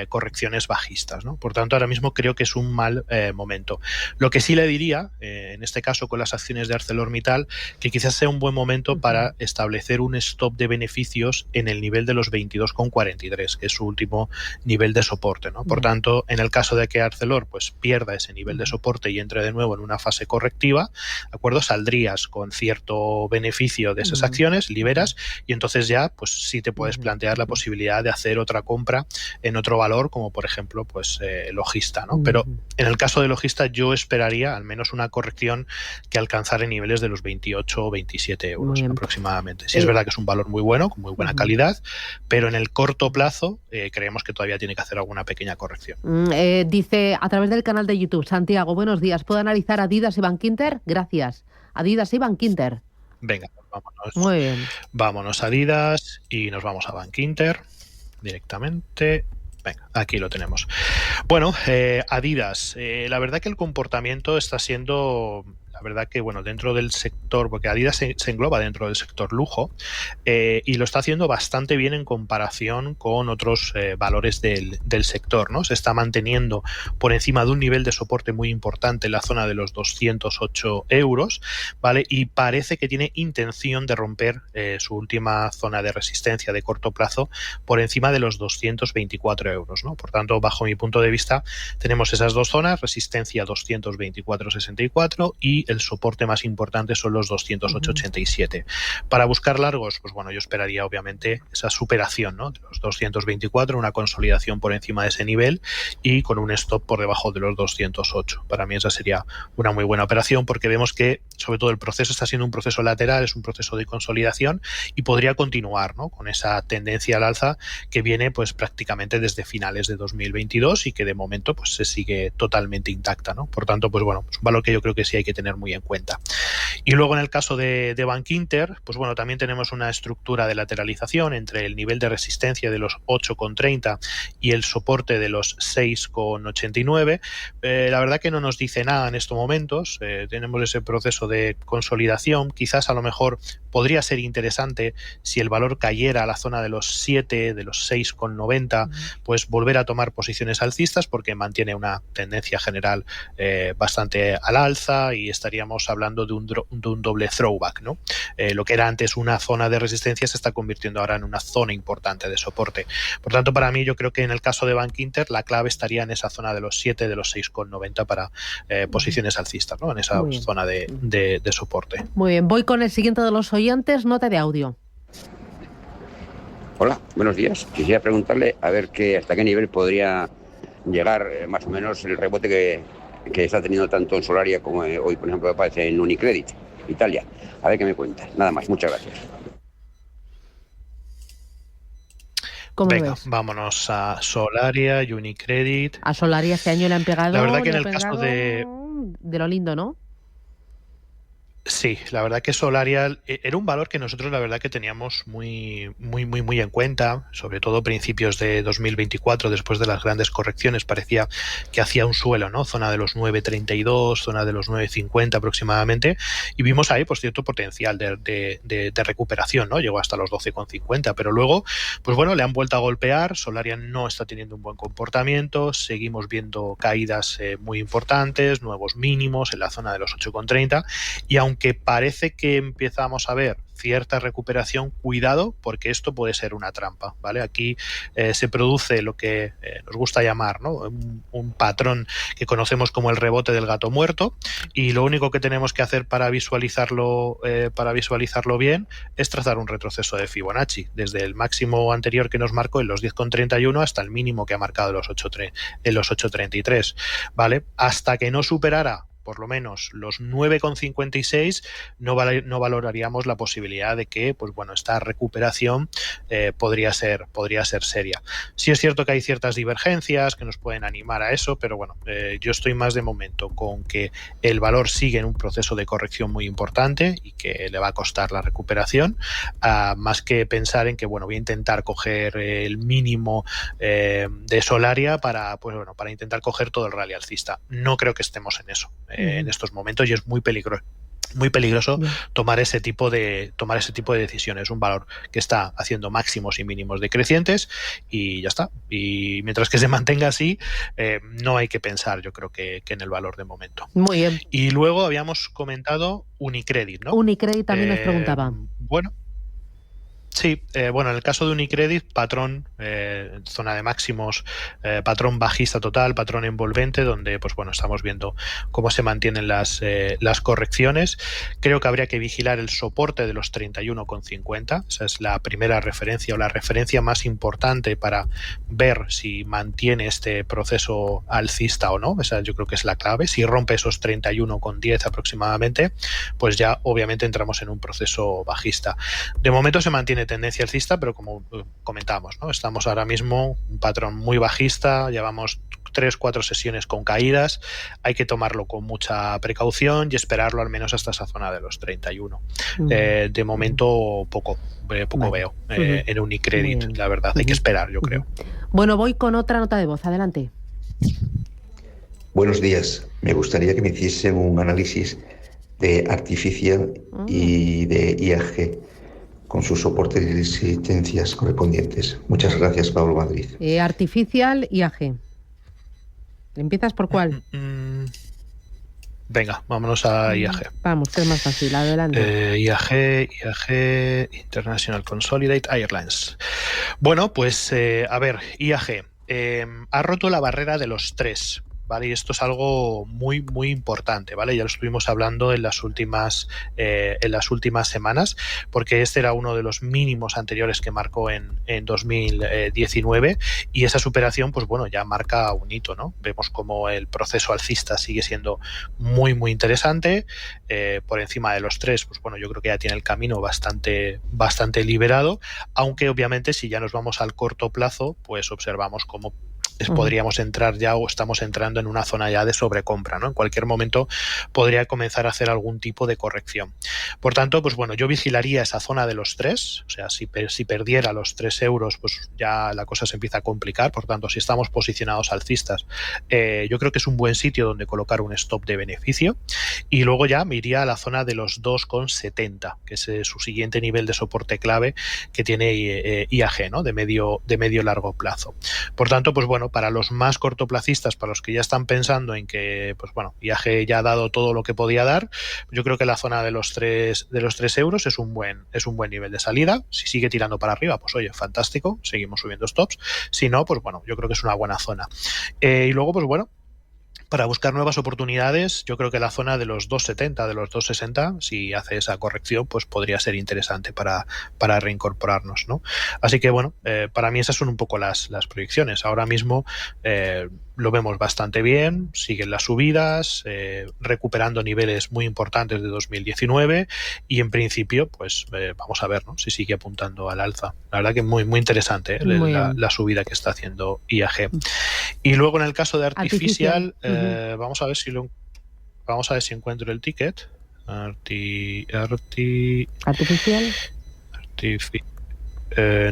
correcciones bajistas, ¿no? Por tanto, ahora mismo creo que es un mal momento. Lo que sí le diría, en este caso con las acciones de ArcelorMittal, que quizás sea un buen momento para establecer un stop de beneficios en el nivel de los 22,43, que es su último nivel de soporte, ¿no? Por tanto, en el caso de que Arcelor pues pierda ese nivel de soporte y entre de nuevo en una fase correctiva, ¿de acuerdo? Saldrías con cierto beneficio de esas acciones, liberas, y entonces ya pues sí te puedes plantear la posibilidad de hacer otra compra en otro valor, como por ejemplo pues Logista, ¿no? Pero en el caso de Logista yo esperaría al menos una corrección que alcanzara niveles de los 28 o 27 euros aproximadamente. Sí, es verdad que es un valor muy bueno, con muy buena calidad, pero en el corto plazo creemos que todavía tiene que hacer alguna pequeña corrección. Dice a través del canal de YouTube, Santiago, buenos días, ¿puedo analizar Adidas y Bankinter? Gracias. Adidas y Bankinter. Venga, vámonos. Muy bien. Vámonos a Adidas y nos vamos a Bankinter directamente. Venga, aquí lo tenemos. Bueno, Adidas, la verdad que el comportamiento está siendo... La verdad que, bueno, dentro del sector, porque Adidas se engloba dentro del sector lujo, y lo está haciendo bastante bien en comparación con otros valores del sector, ¿no? Se está manteniendo por encima de un nivel de soporte muy importante en la zona de los 208 euros, ¿vale? Y parece que tiene intención de romper su última zona de resistencia de corto plazo por encima de los 224 euros, ¿no? Por tanto, bajo mi punto de vista, tenemos esas dos zonas, resistencia 224,64 y el soporte más importante son los 208,87. Para buscar largos, pues bueno, yo esperaría obviamente esa superación, ¿no? De los 224, una consolidación por encima de ese nivel y con un stop por debajo de los 208. Para mí esa sería una muy buena operación porque vemos que sobre todo el proceso está siendo un proceso lateral, es un proceso de consolidación y podría continuar, ¿no? Con esa tendencia al alza que viene pues prácticamente desde finales de 2022 y que de momento pues se sigue totalmente intacta, ¿no? Por tanto, pues bueno, es un valor que yo creo que sí hay que tener muy en cuenta. Y luego en el caso de Bankinter, pues bueno, también tenemos una estructura de lateralización entre el nivel de resistencia de los 8,30 y el soporte de los 6,89. La verdad que no nos dice nada en estos momentos. Tenemos ese proceso de consolidación. Quizás a lo mejor podría ser interesante si el valor cayera a la zona de los 7, de los 6,90, pues volver a tomar posiciones alcistas porque mantiene una tendencia general bastante al alza y está estaríamos hablando de un doble throwback, ¿no? Lo que era antes una zona de resistencia se está convirtiendo ahora en una zona importante de soporte. Por tanto, para mí, yo creo que en el caso de Bankinter la clave estaría en esa zona de los 7, de los 6,90 para posiciones alcistas, ¿no? En esa zona de soporte. Muy bien, voy con el siguiente de los oyentes, nota de audio. Hola, buenos días. Quisiera preguntarle a ver hasta qué nivel podría llegar más o menos el rebote que está teniendo tanto en Solaria como hoy, por ejemplo, aparece en Unicredit, Italia. A ver qué me cuentas. Nada más, muchas gracias. Venga, vámonos a Solaria, Unicredit. A Solaria este año le han pegado. La verdad que en el caso de lo lindo, ¿no? Sí, la verdad que Solaria era un valor que nosotros la verdad que teníamos muy en cuenta, sobre todo principios de 2024, después de las grandes correcciones, parecía que hacía un suelo, ¿no? Zona de los 9.32, zona de los 9.50 aproximadamente, y vimos ahí pues cierto potencial de recuperación, ¿no? Llegó hasta los 12.50, pero luego, pues bueno, le han vuelto a golpear, Solaria no está teniendo un buen comportamiento, seguimos viendo caídas muy importantes, nuevos mínimos en la zona de los 8.30, y aunque parece que empezamos a ver cierta recuperación, cuidado, porque esto puede ser una trampa, ¿vale? Aquí se produce lo que nos gusta llamar, ¿no? Un patrón que conocemos como el rebote del gato muerto, y lo único que tenemos que hacer para visualizarlo bien es trazar un retroceso de Fibonacci, desde el máximo anterior que nos marcó en los 10,31 hasta el mínimo que ha marcado en los 8,33, ¿vale? Hasta que no superara por lo menos los 9,56, no valoraríamos la posibilidad de que, pues bueno, esta recuperación podría ser seria. Sí es cierto que hay ciertas divergencias que nos pueden animar a eso, pero bueno, yo estoy más de momento con que el valor sigue en un proceso de corrección muy importante y que le va a costar la recuperación, más que pensar en que, bueno, voy a intentar coger el mínimo de Solaria para intentar coger todo el rally alcista. No creo que estemos en eso. En estos momentos, y es muy peligroso tomar ese tipo de decisiones. Un valor que está haciendo máximos y mínimos decrecientes y ya está. Y mientras que se mantenga así, no hay que pensar, yo creo que en el valor de momento. Muy bien. Y luego habíamos comentado Unicredit, ¿no? Unicredit también nos preguntaba. Bueno. Sí, en el caso de Unicredit, patrón, zona de máximos, patrón bajista total, patrón envolvente, donde pues bueno, estamos viendo cómo se mantienen las correcciones. Creo que habría que vigilar el soporte de los 31,50. Esa es la primera referencia o la referencia más importante para ver si mantiene este proceso alcista o no. Esa yo creo que es la clave. Si rompe esos 31,10 aproximadamente, pues ya obviamente entramos en un proceso bajista. De momento se mantiene tendencia alcista, pero como comentamos, ¿no? Estamos ahora mismo un patrón muy bajista, llevamos 3-4 sesiones con caídas, hay que tomarlo con mucha precaución y esperarlo al menos hasta esa zona de los 31. De momento poco veo en Unicredit, la verdad, hay que esperar, yo creo. Bueno, voy con otra nota de voz, adelante. Buenos días, me gustaría que me hiciesen un análisis de Artificial y de IAG, con sus soportes y resistencias correspondientes. Muchas gracias, Pablo Madrid. Artificial y AG. ¿Empiezas por cuál? Venga, vámonos a IAG. Vamos, que es más fácil, adelante. IAG, International Consolidated Airlines. Bueno, pues a ver, IAG ha roto la barrera de los 3. ¿Vale? Y esto es algo muy importante, ¿vale? Ya lo estuvimos hablando en las últimas semanas, porque este era uno de los mínimos anteriores que marcó en 2019, y esa superación, pues bueno, ya marca un hito, ¿no? Vemos como el proceso alcista sigue siendo muy interesante, por encima de los 3, pues bueno, yo creo que ya tiene el camino bastante liberado, aunque obviamente si ya nos vamos al corto plazo, pues observamos cómo podríamos entrar ya, o estamos entrando en una zona ya de sobrecompra, ¿no? En cualquier momento podría comenzar a hacer algún tipo de corrección. Por tanto, pues bueno, yo vigilaría esa zona de los 3, o sea, si perdiera los 3 euros, pues ya la cosa se empieza a complicar. Por tanto, si estamos posicionados alcistas, yo creo que es un buen sitio donde colocar un stop de beneficio, y luego ya me iría a la zona de los 2,70, que es su siguiente nivel de soporte clave que tiene IAG, ¿no? De medio largo plazo. Por tanto, pues bueno, ¿no? Para los más cortoplacistas, para los que ya están pensando en que, pues bueno, IAG ya ha dado todo lo que podía dar, yo creo que la zona de los 3 euros es un buen nivel de salida. Si sigue tirando para arriba, pues oye, fantástico, seguimos subiendo stops. Si no, pues bueno, yo creo que es una buena zona. Y luego, pues bueno, para buscar nuevas oportunidades, yo creo que la zona de los 2,70, de los 2,60, si hace esa corrección, pues podría ser interesante para reincorporarnos, ¿no? Así que bueno, para mí esas son un poco las proyecciones. Ahora mismo lo vemos bastante bien, siguen las subidas, recuperando niveles muy importantes de 2019 y en principio, pues vamos a ver, ¿no?, si sigue apuntando al alza. La verdad que muy interesante la subida que está haciendo IAG. Y luego en el caso de Artificial, vamos a ver si encuentro el ticket. Artificial.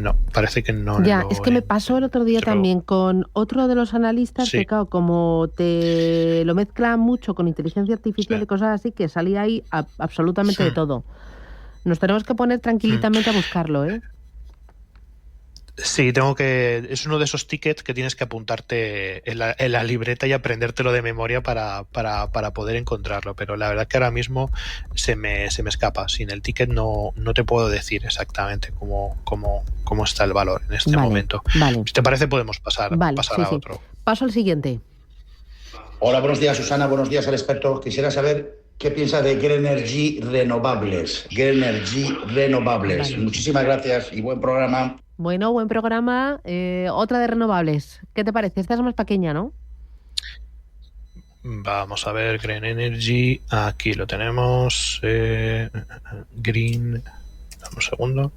No, parece que no. Ya, es que me pasó el otro día también con otro de los analistas que, claro, como te lo mezclan mucho con inteligencia artificial y cosas así, que salía ahí absolutamente de todo. Nos tenemos que poner tranquilitamente a buscarlo, ¿eh? Sí, es uno de esos tickets que tienes que apuntarte en la libreta y aprendértelo de memoria para poder encontrarlo, pero la verdad que ahora mismo se me escapa. Sin el ticket no te puedo decir exactamente cómo está el valor en este momento. Vale. Si te parece, podemos pasar a otro. Paso al siguiente. Hola, buenos días, Susana, buenos días al experto. Quisiera saber qué piensa de Grenergy Renovables. Vale. Muchísimas gracias y buen programa. Bueno, buen programa. Otra de renovables. ¿Qué te parece? Esta es más pequeña, ¿no? Vamos a ver, Green Energy. Aquí lo tenemos. Green. Dame un segundo.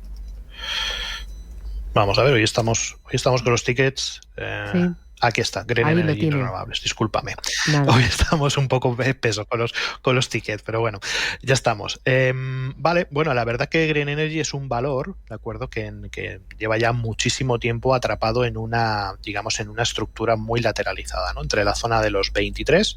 Vamos a ver, hoy estamos con los tickets. Sí. Aquí está, Green Energy Renovables, discúlpame. Nada. Hoy estamos un poco peso con los tickets, pero bueno, ya estamos. Vale, bueno, la verdad que Green Energy es un valor, ¿de acuerdo?, que lleva ya muchísimo tiempo atrapado en una estructura muy lateralizada, ¿no?, entre la zona de los 23,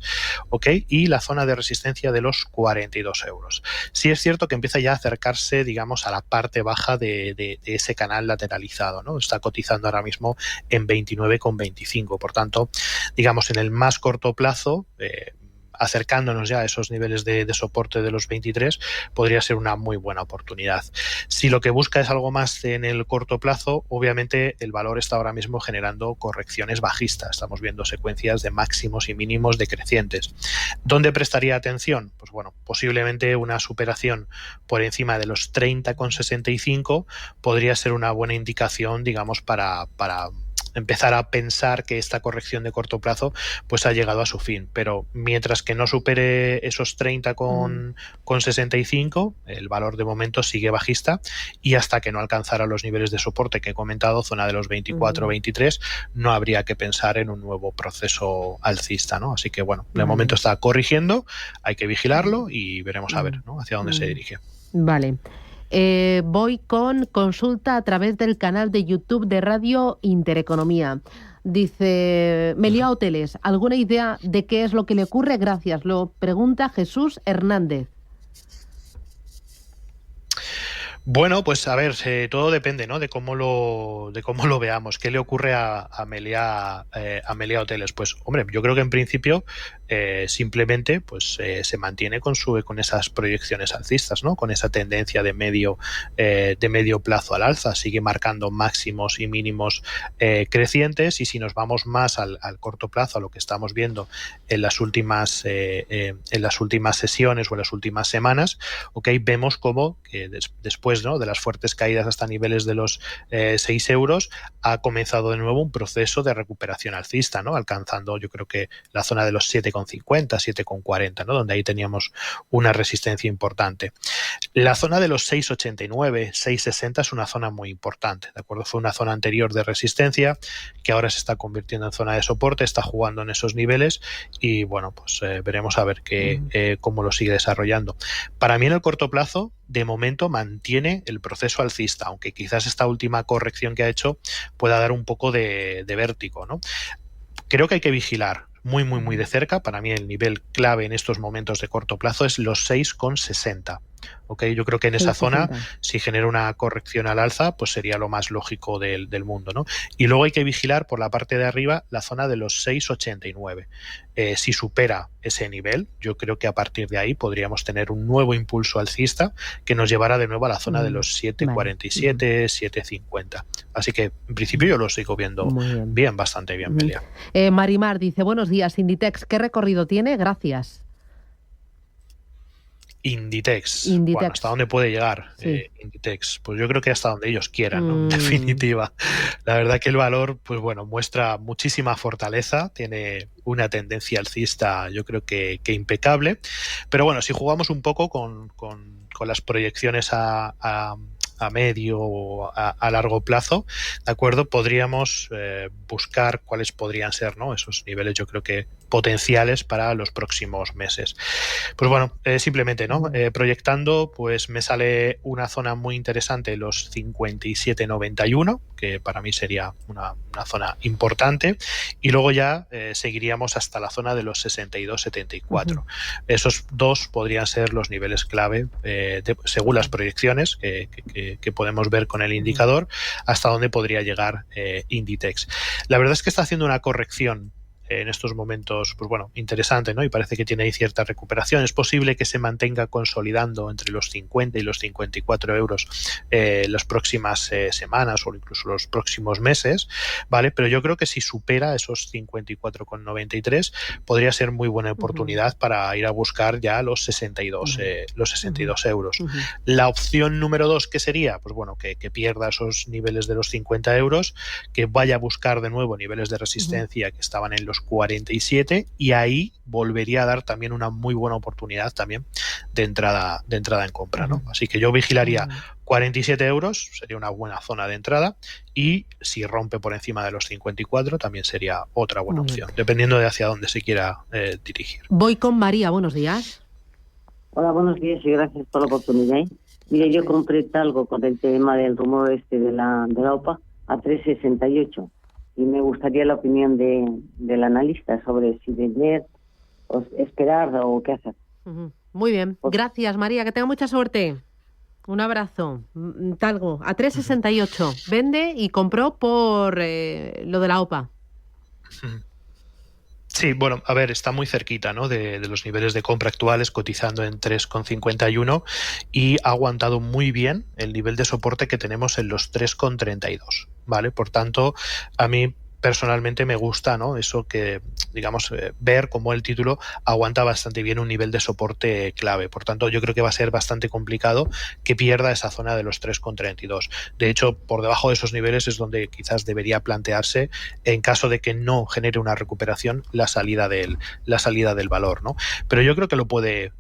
¿ok?, y la zona de resistencia de los 42 euros. Sí es cierto que empieza ya a acercarse, digamos, a la parte baja de ese canal lateralizado, ¿no? Está cotizando ahora mismo en 29,25. Por tanto, digamos, en el más corto plazo, acercándonos ya a esos niveles de soporte de los 23, podría ser una muy buena oportunidad. Si lo que busca es algo más en el corto plazo, obviamente el valor está ahora mismo generando correcciones bajistas. Estamos viendo secuencias de máximos y mínimos decrecientes. ¿Dónde prestaría atención? Pues bueno, posiblemente una superación por encima de los 30,65 podría ser una buena indicación, digamos, para empezar a pensar que esta corrección de corto plazo pues ha llegado a su fin, pero mientras que no supere esos 30,65, el valor de momento sigue bajista y hasta que no alcanzara los niveles de soporte que he comentado, zona de los 24-23, no habría que pensar en un nuevo proceso alcista, ¿no? Así que bueno, de momento está corrigiendo, hay que vigilarlo y veremos a ver, ¿no?, hacia dónde se dirige. Vale. Voy con consulta a través del canal de YouTube de Radio Intereconomía. Dice, Meliá Hoteles, ¿alguna idea de qué es lo que le ocurre? Gracias. Lo pregunta Jesús Hernández. Bueno, pues a ver, todo depende, ¿no?, de cómo lo veamos. ¿Qué le ocurre a Meliá Hoteles? Pues, hombre, yo creo que en principio simplemente pues se mantiene con esas proyecciones alcistas, ¿no?, con esa tendencia de medio plazo al alza. Sigue marcando máximos y mínimos crecientes, y si nos vamos más al corto plazo, a lo que estamos viendo en las últimas sesiones o en las últimas semanas, okay, vemos como que después, ¿no?, de las fuertes caídas hasta niveles de los 6 euros, ha comenzado de nuevo un proceso de recuperación alcista, ¿no?, alcanzando, yo creo que la zona de los 7,50, 7,40, ¿no?, donde ahí teníamos una resistencia importante. La zona de los 6,89, 6,60 es una zona muy importante, ¿de acuerdo? Fue una zona anterior de resistencia que ahora se está convirtiendo en zona de soporte, está jugando en esos niveles y bueno, pues veremos a ver cómo lo sigue desarrollando. Para mí en el corto plazo, de momento mantiene el proceso alcista, aunque quizás esta última corrección que ha hecho pueda dar un poco de vértigo, ¿no? Creo que hay que vigilar muy de cerca. Para mí el nivel clave en estos momentos de corto plazo es los 6,60. ¿ok? Yo creo que en esa zona, si genera una corrección al alza, pues sería lo más lógico del mundo, ¿no? Y luego hay que vigilar por la parte de arriba la zona de los 6,89. Si supera ese nivel, yo creo que a partir de ahí podríamos tener un nuevo impulso alcista que nos llevará de nuevo a la zona de los 7,47, 7,50. Así que en principio yo lo sigo viendo bien, bastante bien, Melia. Marimar dice, buenos días, Inditex, ¿qué recorrido tiene? Gracias. Inditex. Bueno, ¿hasta dónde puede llegar Inditex? Pues yo creo que hasta donde ellos quieran, ¿no? En definitiva. La verdad que el valor, pues bueno, muestra muchísima fortaleza, tiene una tendencia alcista, yo creo que impecable. Pero bueno, si jugamos un poco con las proyecciones a medio o a largo plazo, ¿de acuerdo? Podríamos buscar cuáles podrían ser, ¿no? Esos niveles, yo creo que potenciales para los próximos meses. Pues bueno, simplemente, ¿no? Proyectando, pues me sale una zona muy interesante, los 57,91, que para mí sería una zona importante, y luego ya seguiríamos hasta la zona de los 62,74. Esos dos podrían ser los niveles clave, según las proyecciones que podemos ver con el indicador, hasta dónde podría llegar Inditex. La verdad es que está haciendo una corrección en estos momentos, pues bueno, interesante, ¿no? Y parece que tiene ahí cierta recuperación. Es posible que se mantenga consolidando entre los 50 y los 54 euros las próximas semanas o incluso los próximos meses, ¿vale? Pero yo creo que si supera esos 54,93 podría ser muy buena oportunidad para ir a buscar ya los 62 euros. La opción número 2, ¿qué sería? Pues bueno, que pierda esos niveles de los 50 euros, que vaya a buscar de nuevo niveles de resistencia que estaban en los 47, y ahí volvería a dar también una muy buena oportunidad también de entrada en compra, ¿no? Así que yo vigilaría 47 euros, sería una buena zona de entrada, y si rompe por encima de los 54 también sería otra buena opción, dependiendo de hacia dónde se quiera dirigir. Voy con María, buenos días. Hola, buenos días y gracias por la oportunidad. Mire, yo compré Talgo con el tema del rumor de la OPA a 3,68. Y me gustaría la opinión del analista sobre si vender o esperar o qué hacer. Muy bien. Gracias, María. Que tenga mucha suerte. Un abrazo. Talgo, a 3,68. Vende y compró por lo de la OPA. Sí, bueno, a ver, está muy cerquita, ¿no? de los niveles de compra actuales, cotizando en 3,51, y ha aguantado muy bien el nivel de soporte que tenemos en los 3,32, ¿vale? Por tanto, a mí personalmente me gusta, ¿no? Eso que, digamos, ver cómo el título aguanta bastante bien un nivel de soporte clave. Por tanto, yo creo que va a ser bastante complicado que pierda esa zona de los 3,32. De hecho, por debajo de esos niveles es donde quizás debería plantearse, en caso de que no genere una recuperación, la salida del valor, ¿no? Pero yo creo que lo puede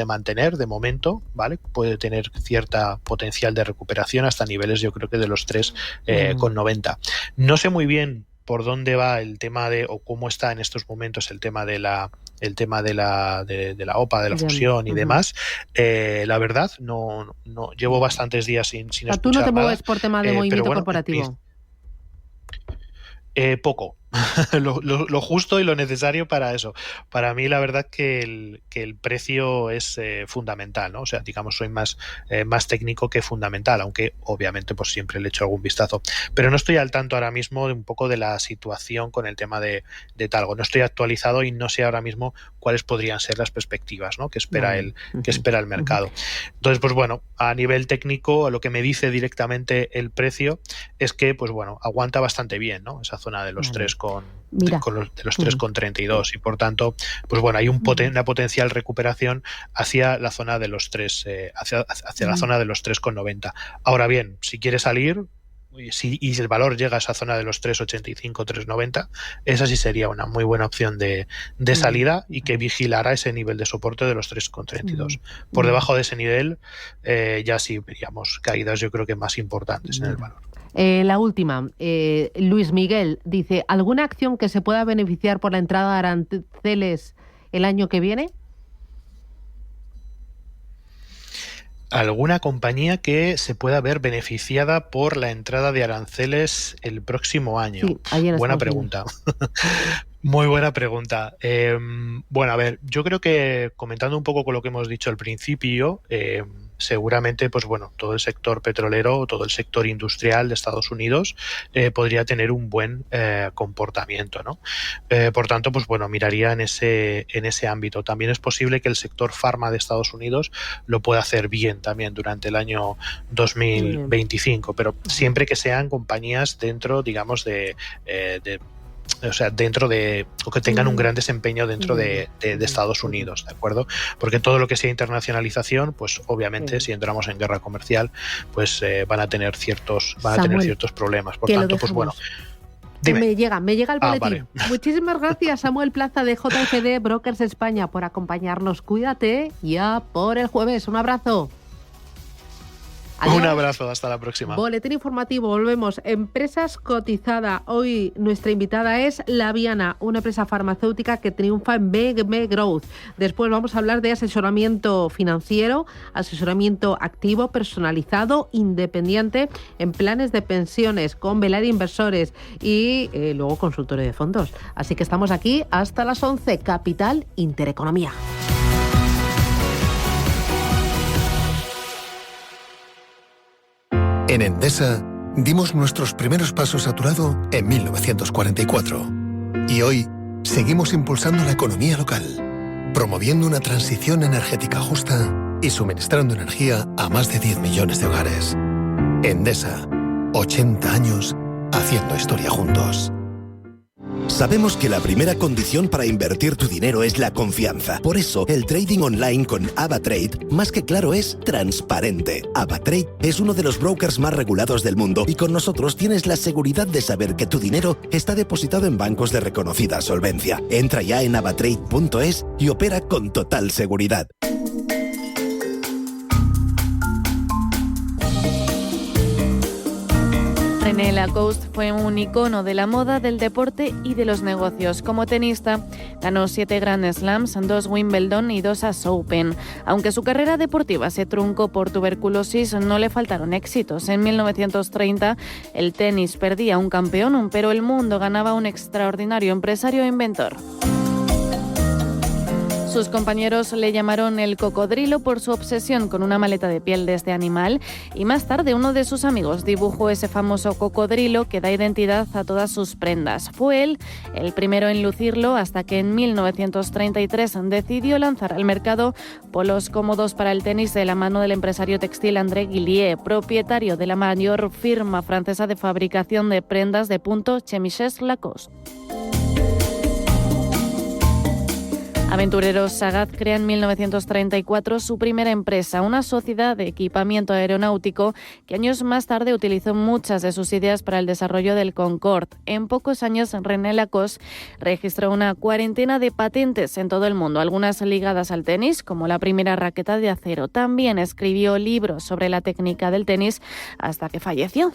mantener de momento, ¿vale? Puede tener cierta potencial de recuperación hasta niveles, yo creo que de los 3,90. No sé muy bien por dónde va el tema o cómo está en estos momentos el tema de la OPA, de la fusión y demás. La verdad, no llevo bastantes días sin escuchar ¿Tú no te nada, mueves por tema de movimiento corporativo? Poco. lo justo y lo necesario para eso. Para mí, la verdad que el precio es fundamental, ¿no? O sea, digamos, soy más técnico que fundamental, aunque obviamente pues siempre le echo algún vistazo. Pero no estoy al tanto ahora mismo de un poco de la situación con el tema de Talgo. No estoy actualizado y no sé ahora mismo cuáles podrían ser las perspectivas, ¿no? que espera el mercado. Entonces, pues bueno, a nivel técnico, lo que me dice directamente el precio es que, pues bueno, aguanta bastante bien, ¿no? Esa zona de los 3,32, y por tanto, pues bueno, hay una potencial recuperación hacia la zona de los 3, hacia la zona de los 3,90. Ahora bien, si quiere salir, y si el valor llega a esa zona de los 3,85, 3,90, esa sí sería una muy buena opción de salida, y que vigilará ese nivel de soporte de los 3,32. Por debajo de ese nivel ya sí veríamos caídas, yo creo que más importantes en el valor. La última, Luis Miguel dice, ¿alguna acción que se pueda beneficiar por la entrada de aranceles el año que viene? ¿Alguna compañía que se pueda ver beneficiada por la entrada de aranceles el próximo año? Sí, buena pregunta. Muy buena pregunta. Bueno, a ver, yo creo que comentando un poco con lo que hemos dicho al principio, seguramente, pues bueno, todo el sector petrolero, todo el sector industrial de Estados Unidos podría tener un buen comportamiento, ¿no? Por tanto, pues bueno, miraría en ese ámbito. También es posible que el sector farma de Estados Unidos lo pueda hacer bien también durante el año 2025, pero siempre que sean compañías dentro, digamos, o sea, o que tengan un gran desempeño dentro de Estados Unidos, ¿de acuerdo? Porque todo lo que sea internacionalización, pues obviamente si entramos en guerra comercial, pues van a tener ciertos problemas. Por tanto, pues bueno. Dime. Me llega el boletín. Vale. Muchísimas gracias, Samuel Plaza de JFD Brokers España, por acompañarnos. Cuídate, ya por el jueves. Un abrazo. Adiós. Un abrazo, hasta la próxima. Boletín informativo, volvemos. Empresas cotizada. Hoy nuestra invitada es Laviana, una empresa farmacéutica que triunfa en BM Growth. Después vamos a hablar de asesoramiento financiero, asesoramiento activo, personalizado, independiente, en planes de pensiones, con Velar Inversores y luego consultorio de fondos. Así que estamos aquí hasta las 11. Capital Intereconomía. En Endesa dimos nuestros primeros pasos a tu lado en 1944 y hoy seguimos impulsando la economía local, promoviendo una transición energética justa y suministrando energía a más de 10 millones de hogares. Endesa, 80 años haciendo historia juntos. Sabemos que la primera condición para invertir tu dinero es la confianza. Por eso, el trading online con AvaTrade, más que claro, es transparente. AvaTrade es uno de los brokers más regulados del mundo y con nosotros tienes la seguridad de saber que tu dinero está depositado en bancos de reconocida solvencia. Entra ya en avatrade.es y opera con total seguridad. René Lacoste fue un icono de la moda, del deporte y de los negocios. Como tenista, ganó 7 Grand Slams, 2 Wimbledon y 2 US Open. Aunque su carrera deportiva se truncó por tuberculosis, no le faltaron éxitos. En 1930, el tenis perdía un campeón, pero el mundo ganaba un extraordinario empresario e inventor. Sus compañeros le llamaron el cocodrilo por su obsesión con una maleta de piel de este animal y más tarde uno de sus amigos dibujó ese famoso cocodrilo que da identidad a todas sus prendas. Fue él el primero en lucirlo hasta que en 1933 decidió lanzar al mercado polos cómodos para el tenis de la mano del empresario textil André Guillier, propietario de la mayor firma francesa de fabricación de prendas de punto Chemises Lacoste. Aventureros Sagaz crea en 1934 su primera empresa, una sociedad de equipamiento aeronáutico que años más tarde utilizó muchas de sus ideas para el desarrollo del Concorde. En pocos años, René Lacoste registró una cuarentena de patentes en todo el mundo, algunas ligadas al tenis, como la primera raqueta de acero. También escribió libros sobre la técnica del tenis hasta que falleció.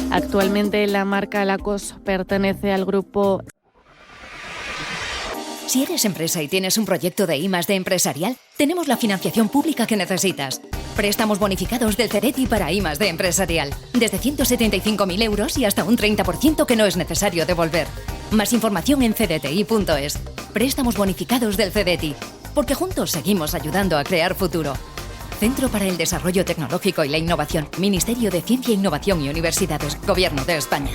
Actualmente la marca Lacoste pertenece al grupo. Si eres empresa y tienes un proyecto de I+D empresarial, tenemos la financiación pública que necesitas. Préstamos bonificados del CEDETI para I+D empresarial. Desde 175.000 euros y hasta un 30% que no es necesario devolver. Más información en cdti.es. Préstamos bonificados del CEDETI. Porque juntos seguimos ayudando a crear futuro. Centro para el Desarrollo Tecnológico y la Innovación. Ministerio de Ciencia, Innovación y Universidades. Gobierno de España.